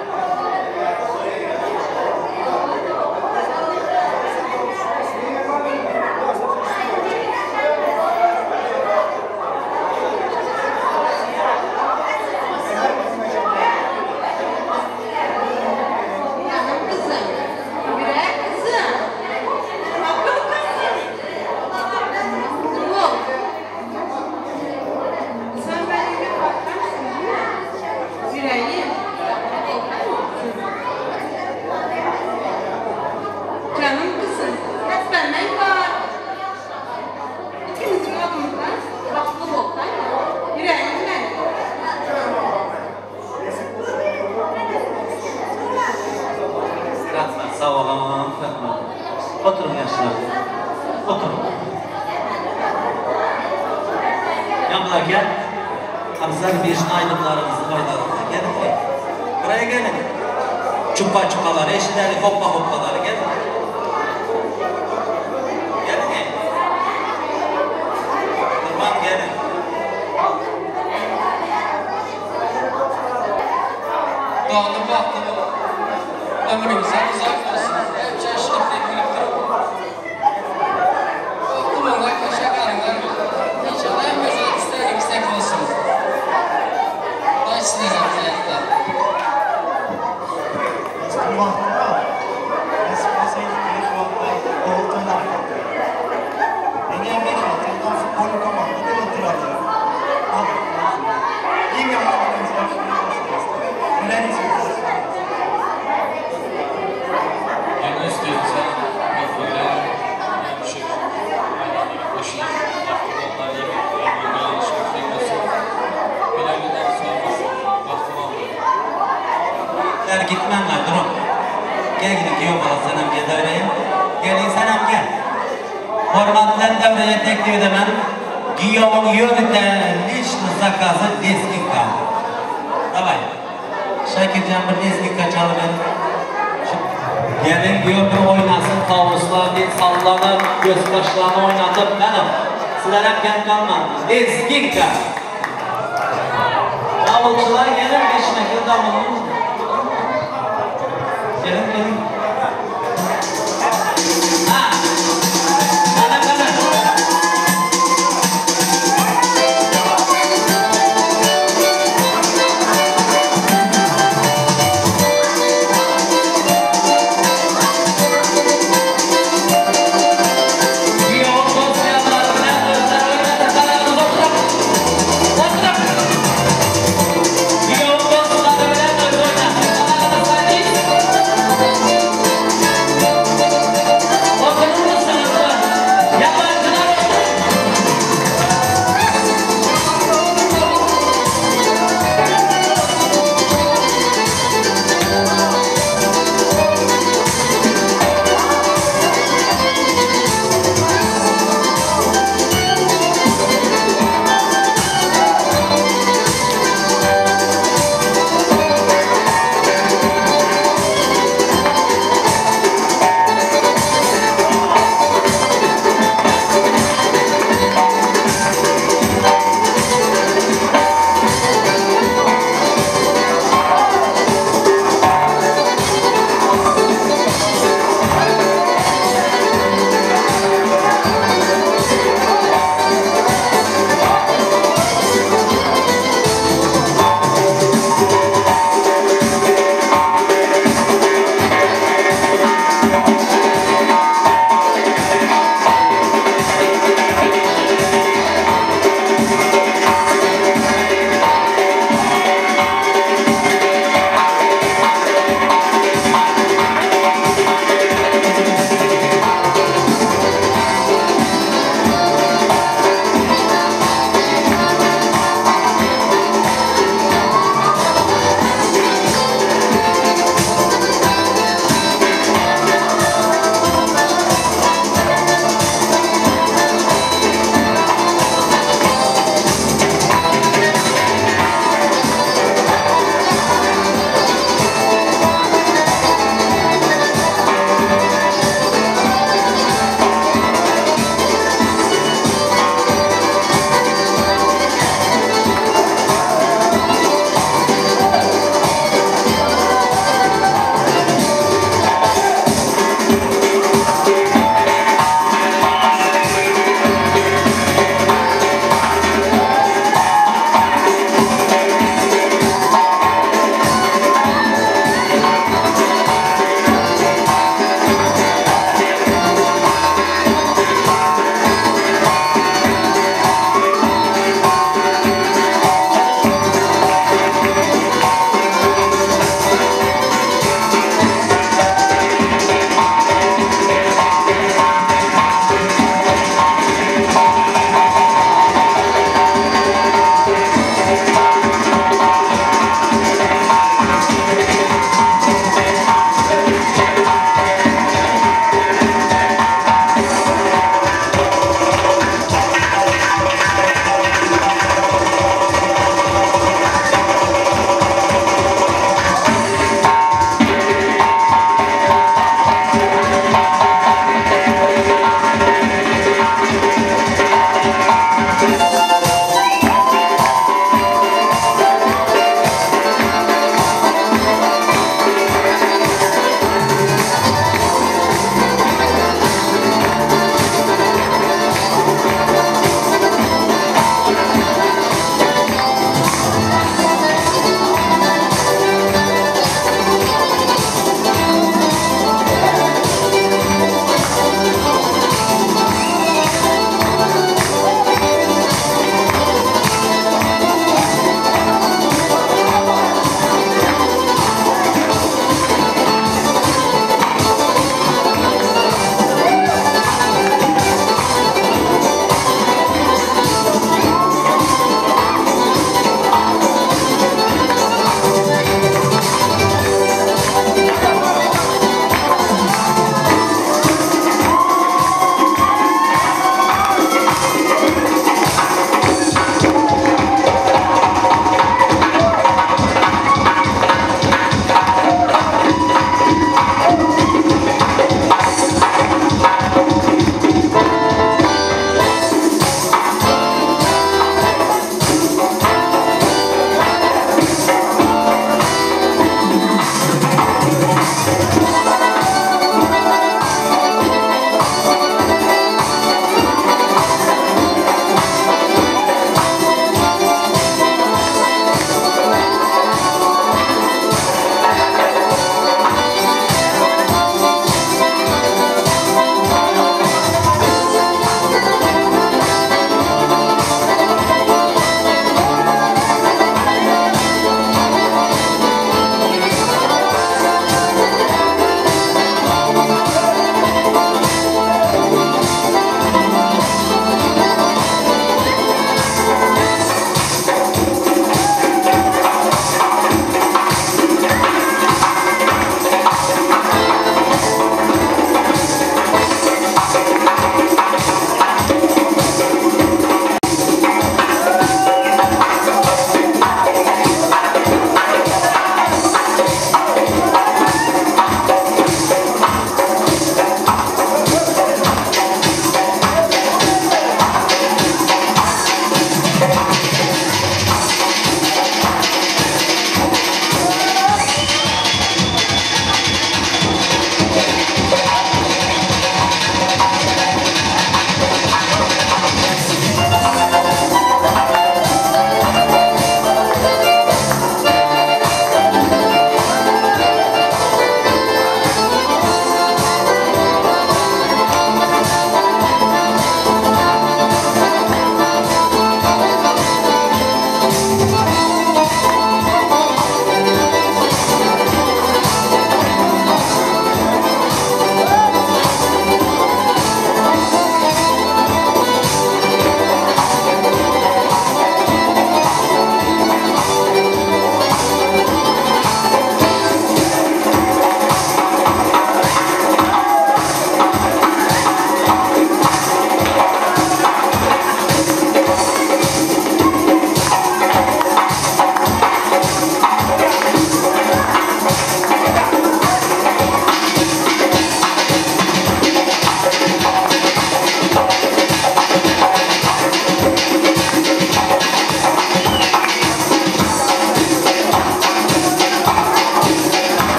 Sağ olun. Oturun yaşlar. Oturun. Yanına gel. Hamza bir aydınlarımızı koydalım. Gelin. Buraya gelin. Çupa çupalar, eşleri, hoppa hoppaları gelin. Gelin. Tamam gelin. Dağılım vaxtı ömrümüzə uzaq olsun. Hep çeşitli birlikdir. Oğlum olay teşekkürler. İnşallah en güzel isteğim istek olsun. Başlayacağım hayatta. Eski vaxtında Espreseydi ilk vaxtda oğuldan Eniye bir vaxtından futbolu komanda da oturardı. İlk yamanlarımızdan Gülen izliyoruz. Yani istiyorsa böyle düşük. Boşuna vaxtlar yemek yapmayan şekilde olsun. Biləlidən sormasın. Vaxtım alır. Der gitmem var, durun. Gel gidip diyor bana senem gel devreye. Gelin senem gel. Hormatlan devreye teklif edemem. Giyovun yöneten lişni zakazı deskika. Davay. Şakircan bir deskika çalın. Gelin diyor bir oynasın tavuslar bir sallanır. Göz başlarını oynatıp benim. Sizler hep gel kalmadınız. Deskika. Davulcular gelin geçmekle davulun. Gelin gelin. Ha. Bana. Thank you.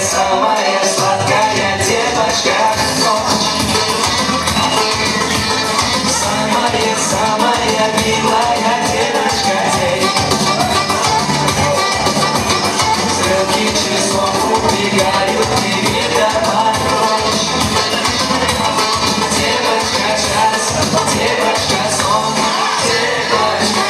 самая сладкая девочка. Самая милая девочка. Стрелки часов убегают, не видно прочь. Девочка час, девочка сон, девочка.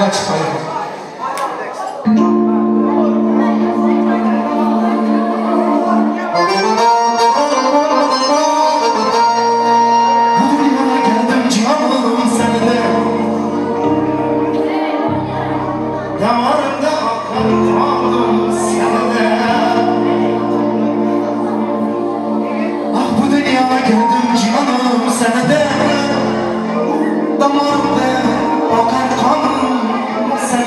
Yola çıkayım. Bu dünyaya geldim canım senede. Damarımda akan kanım senede. Ah bu dünyaya geldim canım senede. Damarımda akan kanım senede.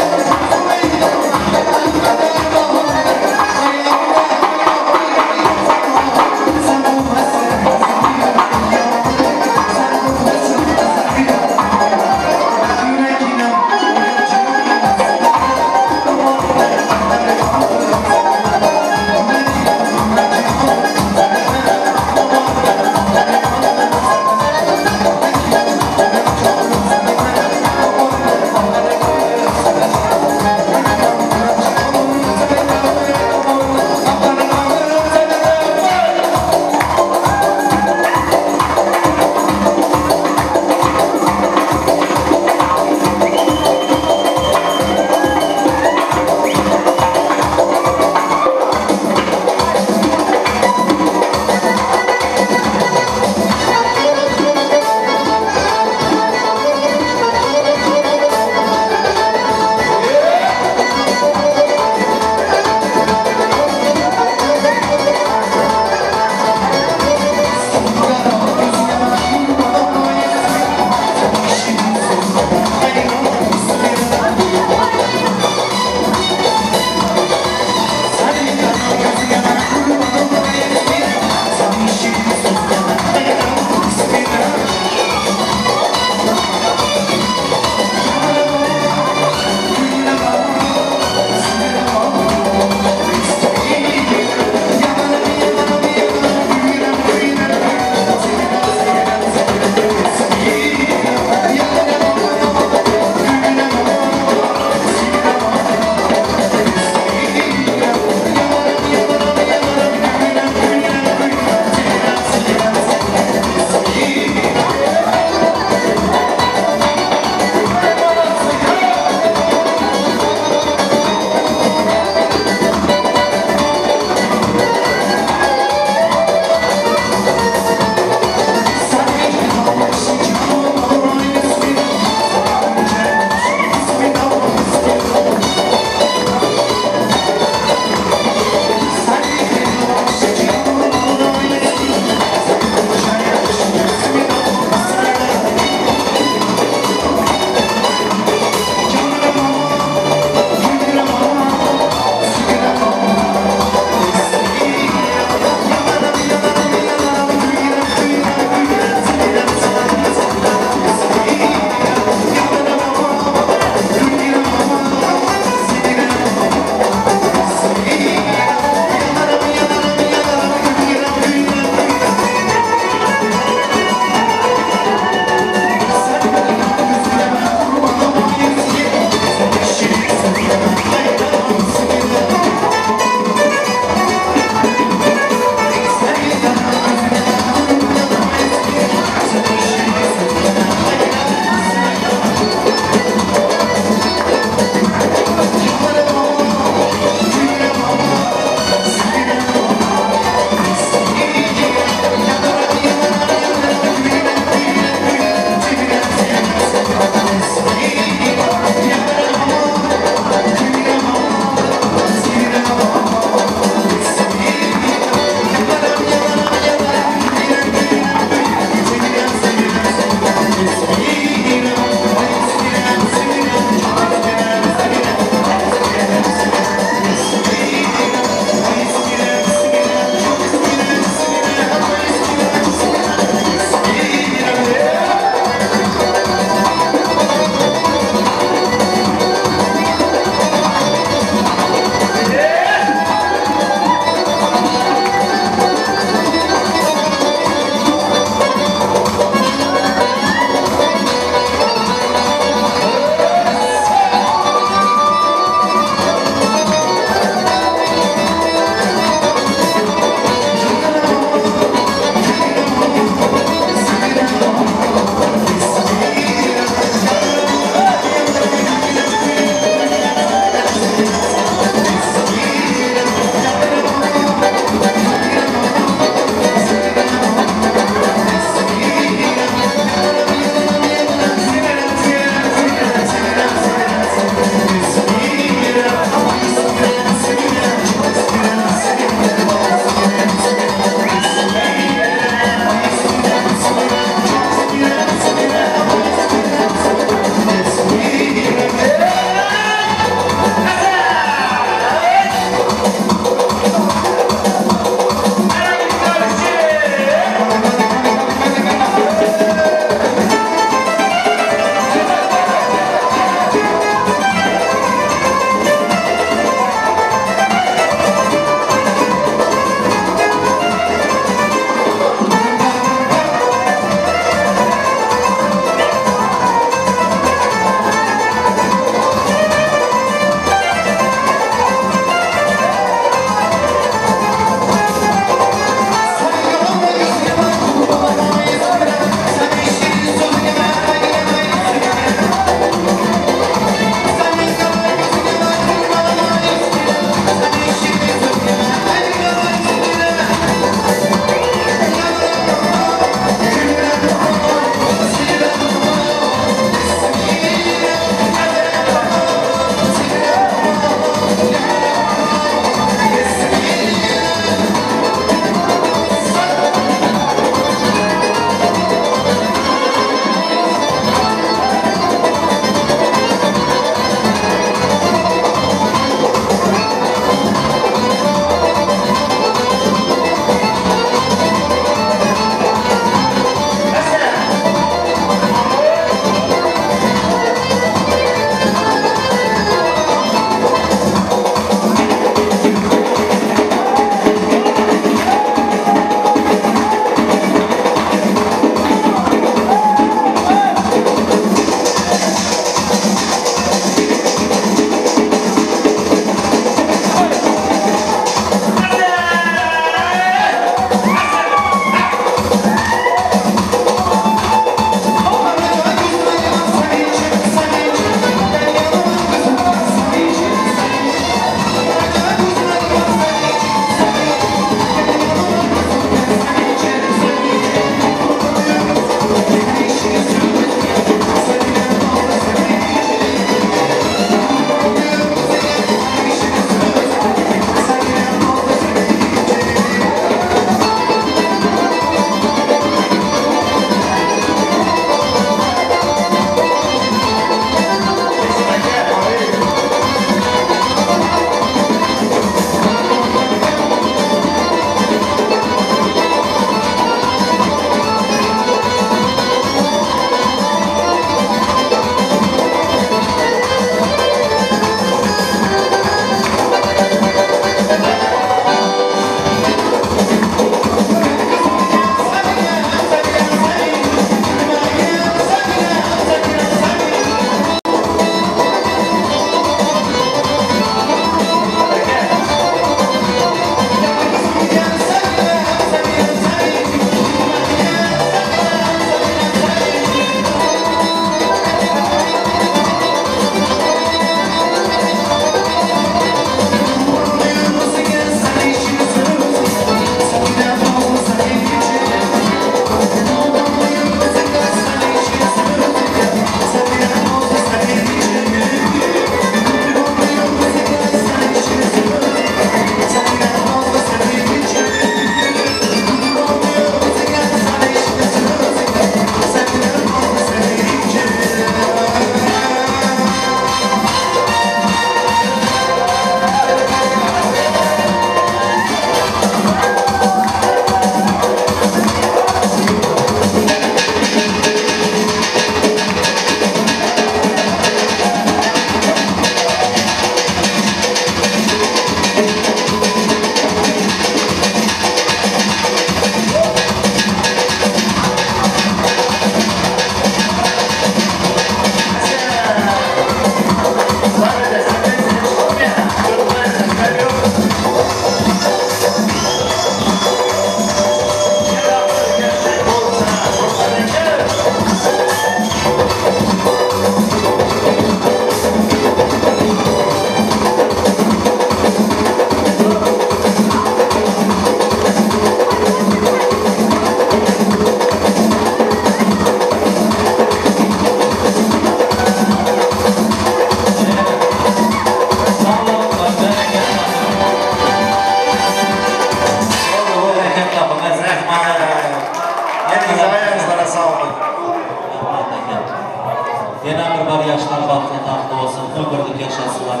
Yine bir var yaşlar vaktine tahtı olsun, ömürlük yaşasılar.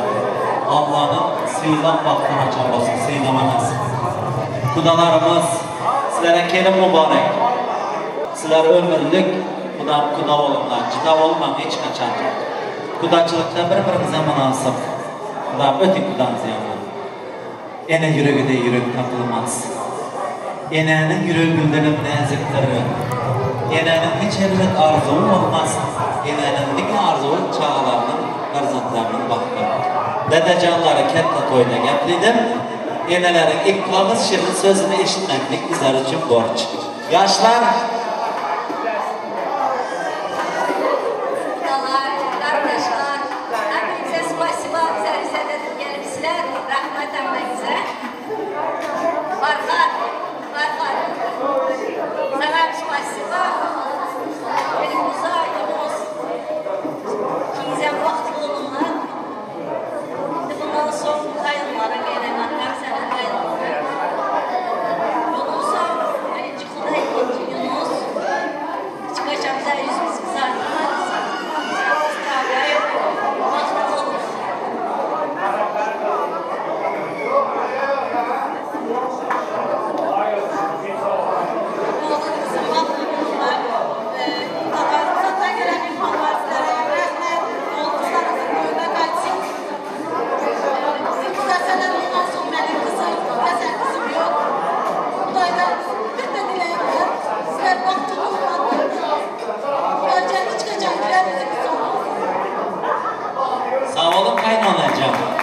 Allah'ın sıyılan vaktini açar olsun, sıyılamanız. Kudalarımız, sizlere kelim mübarek. Sizler ömürlük, kuda olunlar, cida olmam hiç kaçar. Kudacılıkta birbirimize münasip. Kudam öteki kudamız yanlar. Ene yüreği de yürek takılmaz. Enenin yüreği güldenip neziktir. Enenin hiç elbet arzuğu olmaz. Enenin dik arzuğu çağlarının, garzantlarının baktı. Dedecanları kette toyda gepliydim. Enelerin ilk kağız şirin sözünü eşitmeklik bizler için borç. Yaşlar!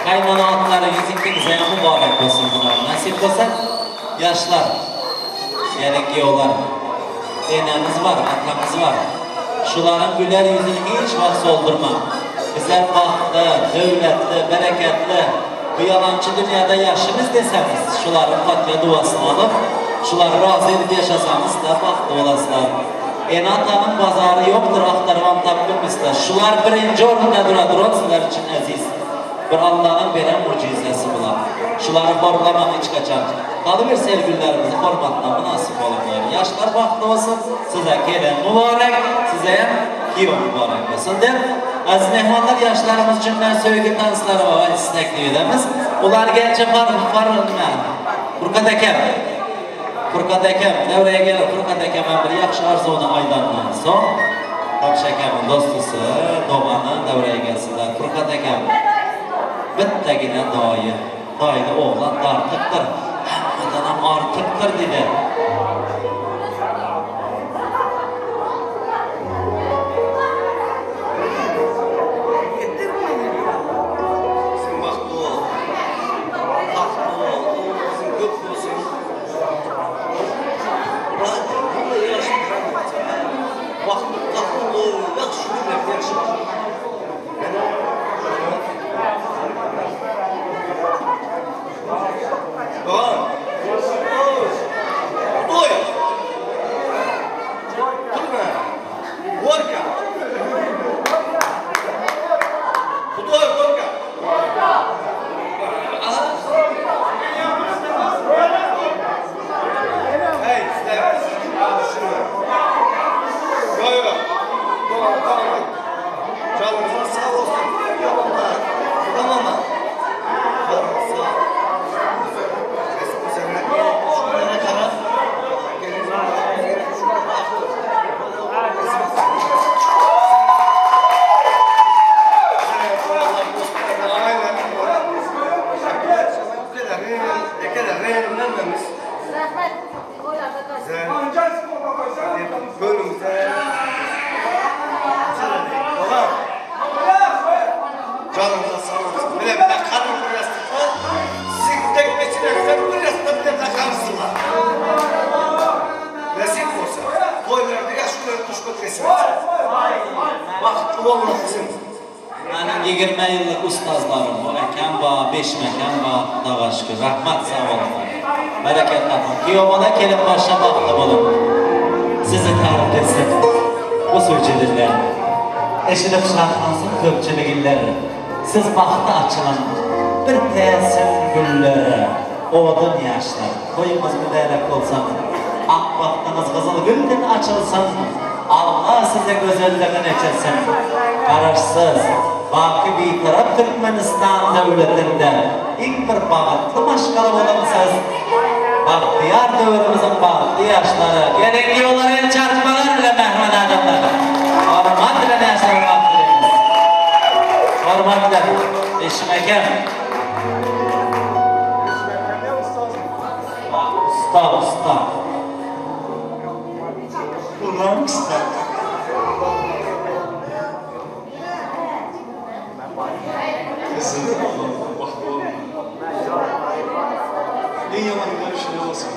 Kaynana atları yüzükteki zaya mübarek olsun bunlar. Nasip olsa yaşlar, yani geolar, enemiz var, atamız var. Şuların güler yüzünü hiç vakt soldurma. Bizler bahtlı, devletli, bereketli, bu yalancı dünyada yaşımız deseniz, şuların fatya duasını alıp, şuları razı edip yaşasanız da bahtlı olasılar. Atanın pazarı yoktur, aktarıvam tapkınmışlar. Şular birinci ortada duradır, sizler için aziz. Bir Allah'ın veren mucizesi bular. Şuları korulamak hiç kaçar. Kalıver sevgililerimizi hormatla münasip olunlar. Yaşlar baktı olsun, size gelen mübarek, size hem kiyo mübarek olsun der. Aziz mehmanlar yaşlarımız cümle söyledi tansları var, istekli edemiz. Bunlar gençe farılmayan. Furkat Ekem, devreye gelir Furkat Ekem'in bir yakşı arzuğunu aydandan son. Kapşı Ekem'in dostusu, Doğan'ı devreye gelsinler. Furkat Ekem. Bittegine dayı oğlan artıktır, hemmedenam artıktır dedi. Sen vakti ol, haklı ol, oğlumuzun gök olsun. Bunu yaşayacağım. Vakti takıl ol, yakşı günler yaşayacağım. Doğan! Doy! Durma! Vorka! Doy, vorka! Hey, Stefan! Doy! Doğan! Canınıza sağ olsun! Tamam mı? Bölümümüze canımıza sağ olsun. Bile karın bir yastıkla sizin tek geçine güzel bir yastıkla bile takarsınlar. Nasip olsa boylarda yaşlıları kuşkut kesilmez. Vakti olmasın. Yani 20 yıllık ustazlarım bu Ekem bağ, Beşmekem bağ, Dağaşkı, rahmat sağ olun. Bereket tapın. Kiyomada kelip başa baktı olun. Sizi tarif etsin. Bu sözcüdürler. Eşilip şartlansın köpçülük illeri. Siz baktı açılan bir tesim gülleri. Odun yaşlar. Koyumuz müderek olsan. Ak baktınız kızıl gülden açılsan. Allah size güzelliğini geçirsin. qarashsiz vaqti betaraf Turkmeniston davlatida eng bir bag'atli mashg'ula bo'lamiz. Baxtiyor davrimizning baxtli yoshlari, kerakli yo'llarga charchmalar bilan mahmud adamlar. Hurmat bilan yashamoq tilaymiz. Hurmatlar, Eshim aka. Ustoz. Ulan ustoz. Kızım, vakti olma. En yaman görüşüne olsun.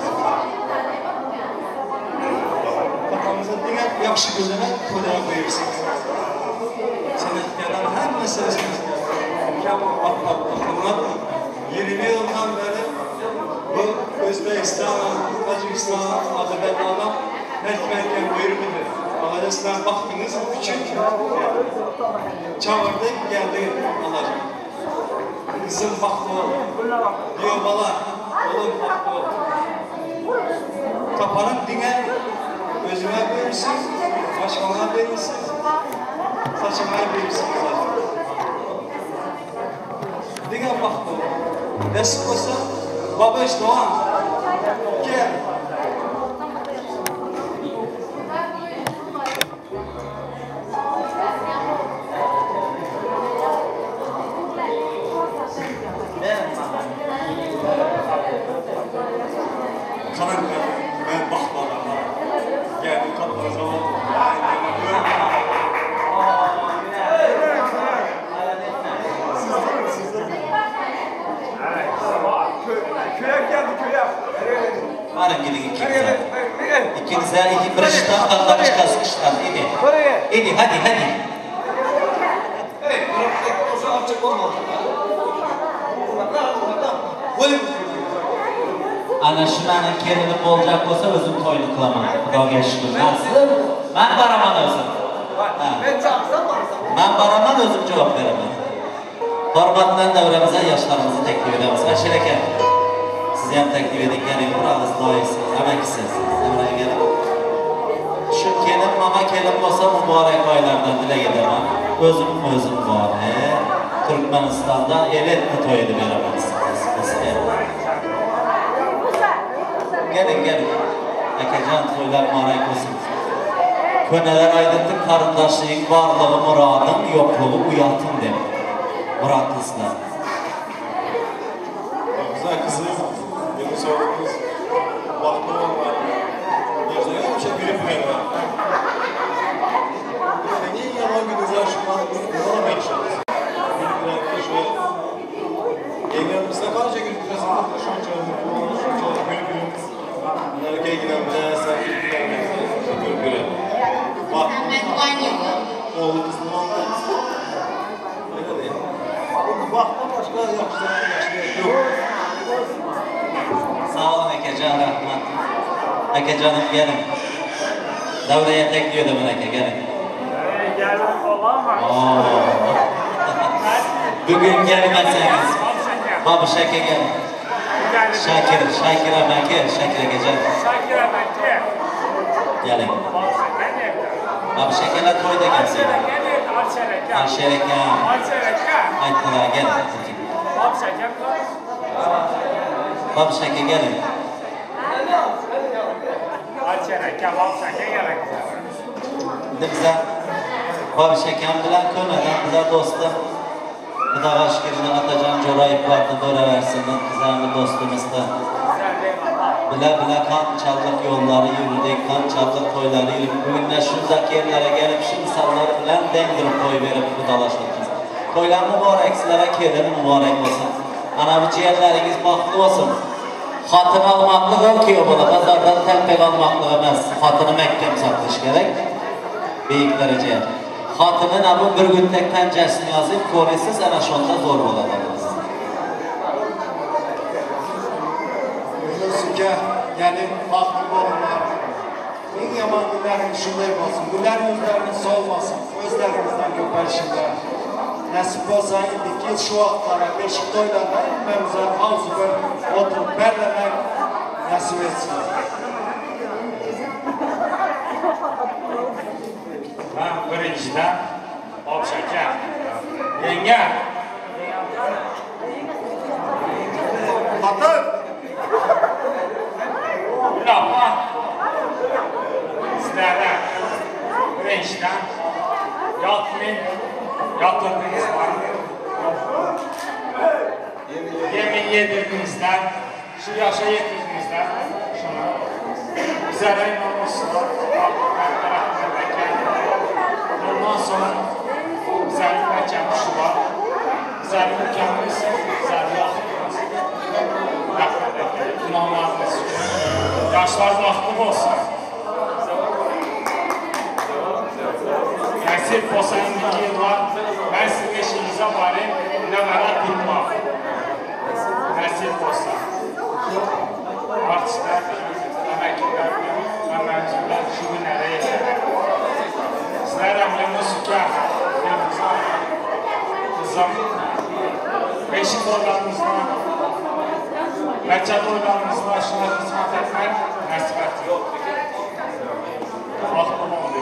Kafamıza diğer yakışı gözüne koyduğuna koyuyorsunuz. Sanatkarlar her meselesini bakımlar 20 yıldan beri bu Özbekistan, Tacikistan, Azerbaycan'dan merkezken buyurmudur. Ağacısından baktınız, küçük çağırdık, geldi alacak. Kızım baktı, diyor bala, oğlum baktı. Kapanıp dine, özüme verirsin, başkana verirsin, saçıma verirsin. Dine baktı. Nasıl olsa, Babaş Doğan, gel. Ben bakmadan geldim kapıda zaman. Köye geldi köye. Varın gidin ikinize. İkinize bir işten kaldan başka sıkıştan. İdi hadi. Evet, o zaman açık olmadı. Ana şunların kerilip olacak olsa özüm toyunu kılamam. Xudoga shukr. Nasıl? Ben baraman özüm. Ben baraman özüm cevap veraman. Hurmatdan davramize yoshlarimizni taklif edamiz. Ashir aka, sizni ham taklif eding, galing buramiz doisiz, amakisiz. Davraga kelib. Shu kelin, mama kelin bo'lsa muborak oylardan tilak edaman. O'zim bor. Turkmanistonda elitni to'yini beraman sizga. Gelin. Akajon to'ylar muborak bo'lsin. Ko'nalar aytdi, qarindoshlik borlig'i murodim, yo'qlig'i uyatim deb. Murodlisizlar. Güzel kızım, beni sordunuz. Vakti olmadı. Gerçekten bir şey bilip vermem. Senin yalan bir güzel şundan buna bekliyoruz. Bilgiler şöyle. Yengemizde kaç gün kızımızda şunca gülüp erkeğe giden bir sen gülüp Ahmet Vanyalı. oğlu kızını anlattı. Öyle değil. Vakti başka yaşlı yok. Sağ olun akajon, rahmat. Akajonim gelin. Davraya taklif edaman aka, gelin. Bugün gelmezseniz Babuş aka gelin. Shakir amaki, Shakir akajon. Gelin. Babuş akalar to'yda kelsin. Ashir aka. Aytdilar, gelin. Babuş aka gelin. Biza Babuş akam bilan ko'nadan biza do'stim. Xudo shukr, Atajon Jo'rayev vaqti bo'raversin. Bizlarni do'stimizda. Bila qanchalik yo'llari yurdik, qanchalik to'ylari yurib, bugunda shunday yerlarga kelib, shu misollar bilan dengdirib to'y berib xudolashdik. To'ylar muborak, sizlarga kelin muborak bo'lsin. Ana bu jiyanlaringiz baxtli bo'lsin. Xotin olmoqlik kuyov bola, bozordan talpaq olmoqlik emas. Xotini mahkam saqlash kerak. Buyuk daraja. Xotini bu bir kunlik panjasini yozib ko'rasiz, ana shunda zo'r bo'ladi. Sizga, ya'ni baxtli bo'linglar. Eng yomon kunlaringiz shunday bo'lsin. Kunlaringiz o'zlarini solmasin, o'zlaringizdan ko'payishinglar. Nasib bo'lsa, endi shu vaqtlarda beshik to'ylarda hammamizga havzu bir o'tirib barlamak nasib etsin. Ben birinchidan Obshaka Yengen. Batır. Lapa. Sizlerden. Güneşten. Yatmayın. Yatırdınız var. Yemin yedirdinizler. Şu yaşa yetirdinizler. Şuna. Üzerine namuslar. Ondan sonra güzellik məkəmi şu var. Güzellik məkəmimiz, güzellik yaxınız. Günahlarınız üçün. Yaşlar vaxtım olsun. Nəsir Posanın bir yıl var. Mən sizin eşinizə varım. Nə mənə tutmaq. Nəsir Posan. Artistlər, əməklər, əməklər şu günlərə yedir. Sizlərəm yanı sükər. Kızım. Beşik orqanımızda, məktəb orqanımızda şuna xizmət etmək nəsibətdir. Vaxtım oldu.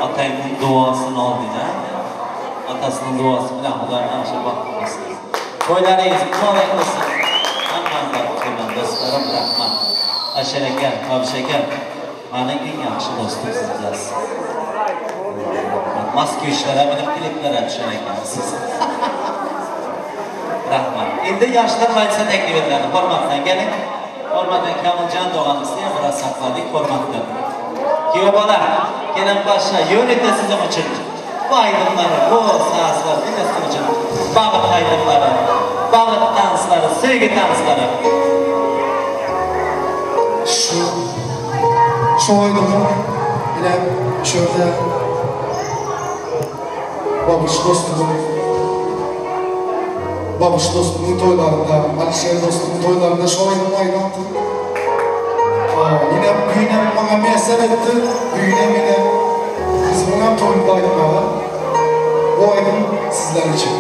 Atayımın duasını aldığına, atasının duası bilen Xudodan aşağı bakmasın. Toylarınız mübarek olsun. Hammanızlar kutlayman dostlarım, rahmat. Aşereke, abşeke, benim en yaxşı dostum sizsiniz. Maske işlere, benim kliplere düşen ekansiz. Rahmat. Endi yaşlar majlisi taklif etiladi. Hormatdan gelin. Hormatdan Kamiljon Doğan'ımızı biraz sakladık. Hormatdan. Kiyobalar, gelen başa yönette sizin için. Bu aydınları, bu sahaslar, sizin için. Bağıt aydınları, bağıt dansları, sevgi dansları. Şu aydınlar, yine şöyle babuş dostumun toylarında, Alişer dostumun toylarında şu aydınlar aydınlatı. Yine büyüne bana meser etti, büyüne bile bizim ona toyunda aydınlar. Bu aydın sizler için.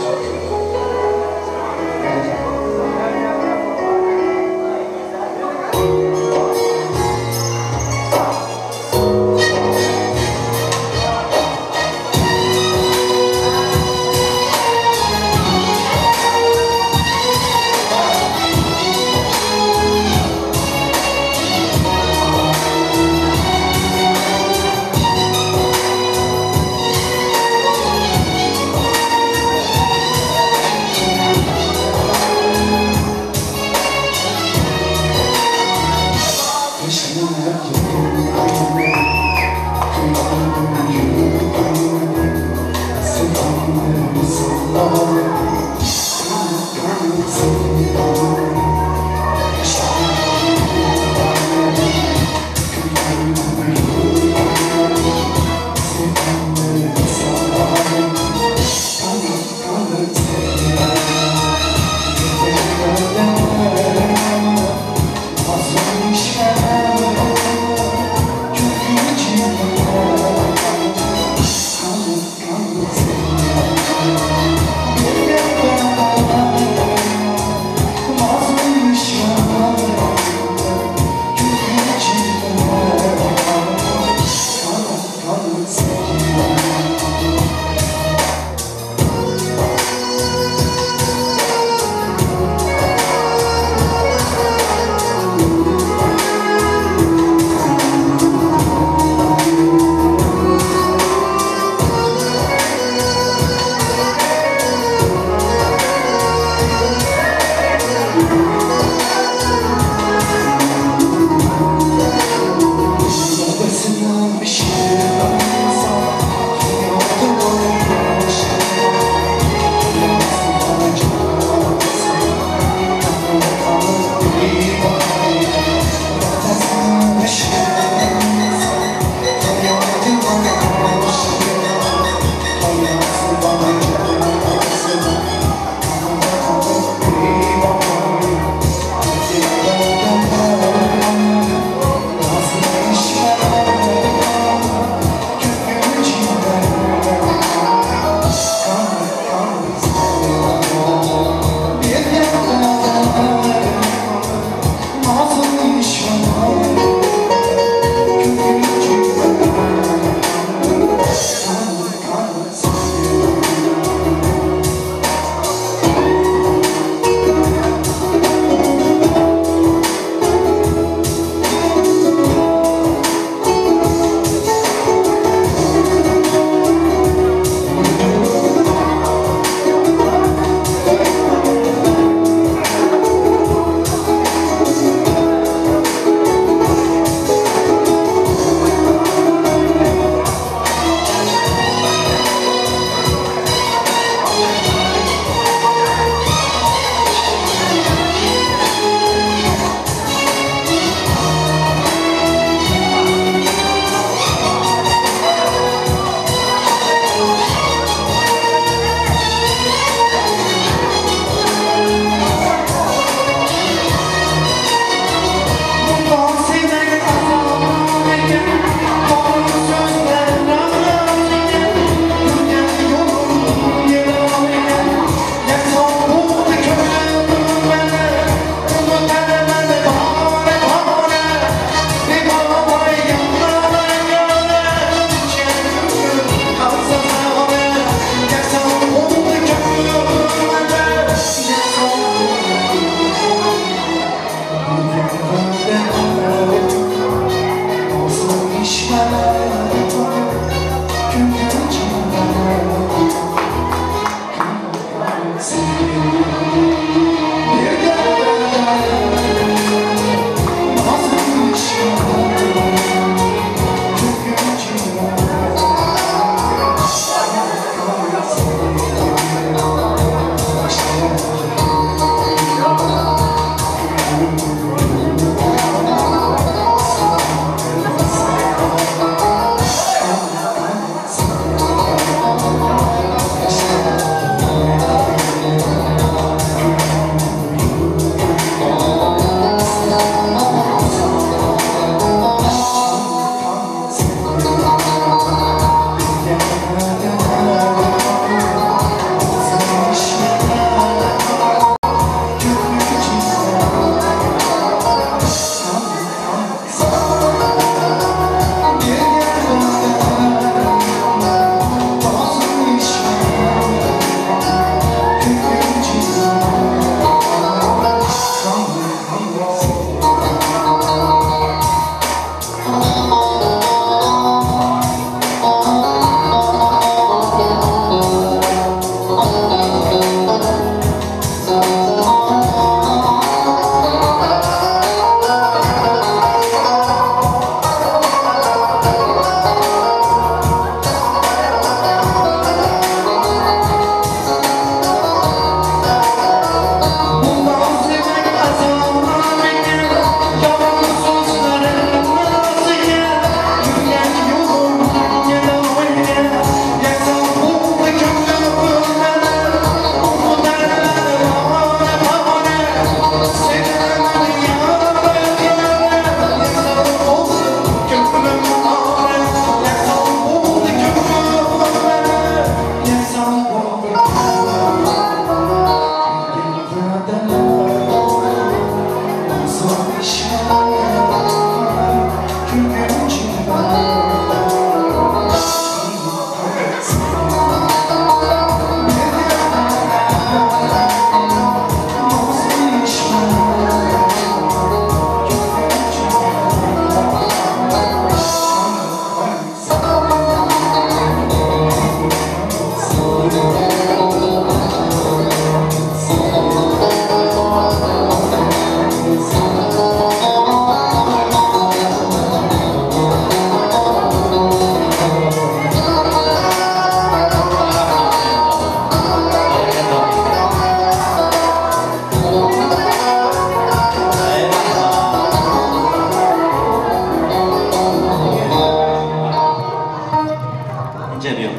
cebi yok.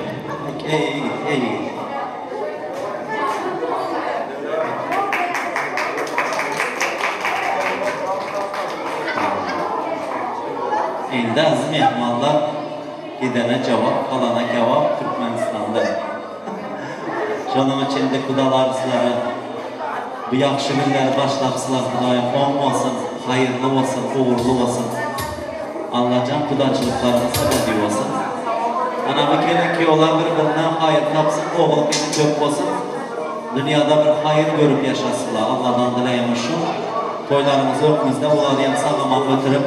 İyi. Endi aziz mehmonlar gidene cevap, kalana cevap Türkmenistan'da. Şunun için de kudalar sizlere bu yaxşı günler başlapsılar Kudayım olmasın, hayırlı olsun, uğurlu olsun. Allah'can kudaçılıklarını sebep olsun. Ana bu gelin ki ola birbirinden hayır tapsın, oğul gelin çok olsun. Dünyada bir hayır görüp yaşasınlar. Allah'dan dileyemişim. Toylarımızı öpümüzde oladıyam sağlamak götürüp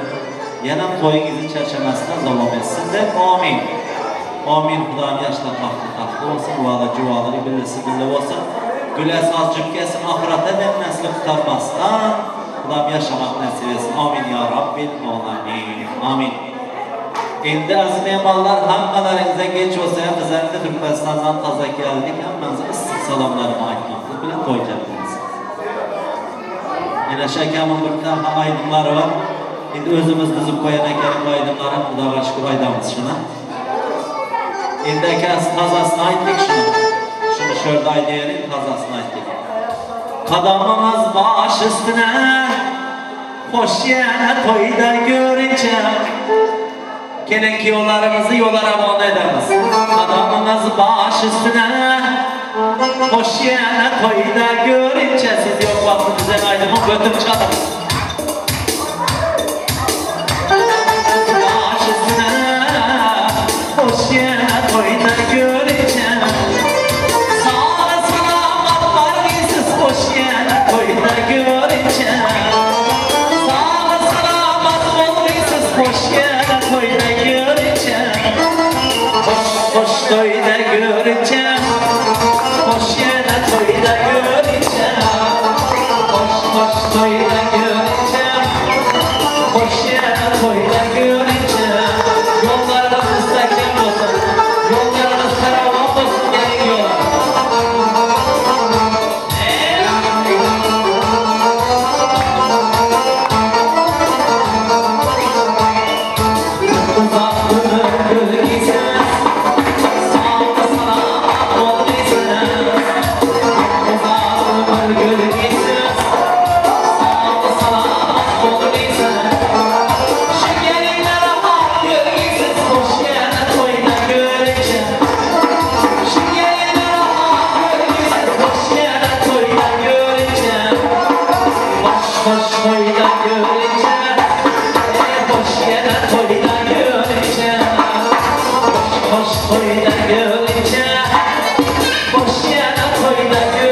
yana toyunuzu çerçemesine devam etsin de amin. Amin. Kudayım yaşla tahtlı olsun. Valla cuvaları bilirsi billi olsun. Güles azcık kesin ahirete de nesli tutarmazsan Kudayım yaşamak nasip etsin. Amin ya Rabbil alamin. Amin. Endi aziz mehmonlar hammalarınıza geç olsa bizler de Türkmenistan'dan taza geldik. Hemmenize ıslık salamlarımı aytmakla bilen toyacağız. Yine şekamın bir tane aydınları var. Endi özümüz düzüp koyana gelip aydınları Kudağa şükür aydamız şuna. Endi ekası tazasını ayttık şunu. Şunu şöyle aydayarak tazasını ayttık. Kadamımız baş üstüne hoş yene toyda görünce gelin ki yollarımızı yola ramon ederiz. Kadamımız baş üstüne hoş yene toyda görünce siz yok vakti bize aydımı götür çalın. Baş üstüne hoş yene toyda görünce sağ selamat var siz hoş yene toyda görünce sağ selamat var siz hoş yene toyda görünce hoş toyda görünce hoş yene toyda görünce hoş toyda görünce hoş yene toyda görünce yollarımız müstakim olsun yollarımız karavan olsun gelin yola toyda görünce, boş yere toyda görünce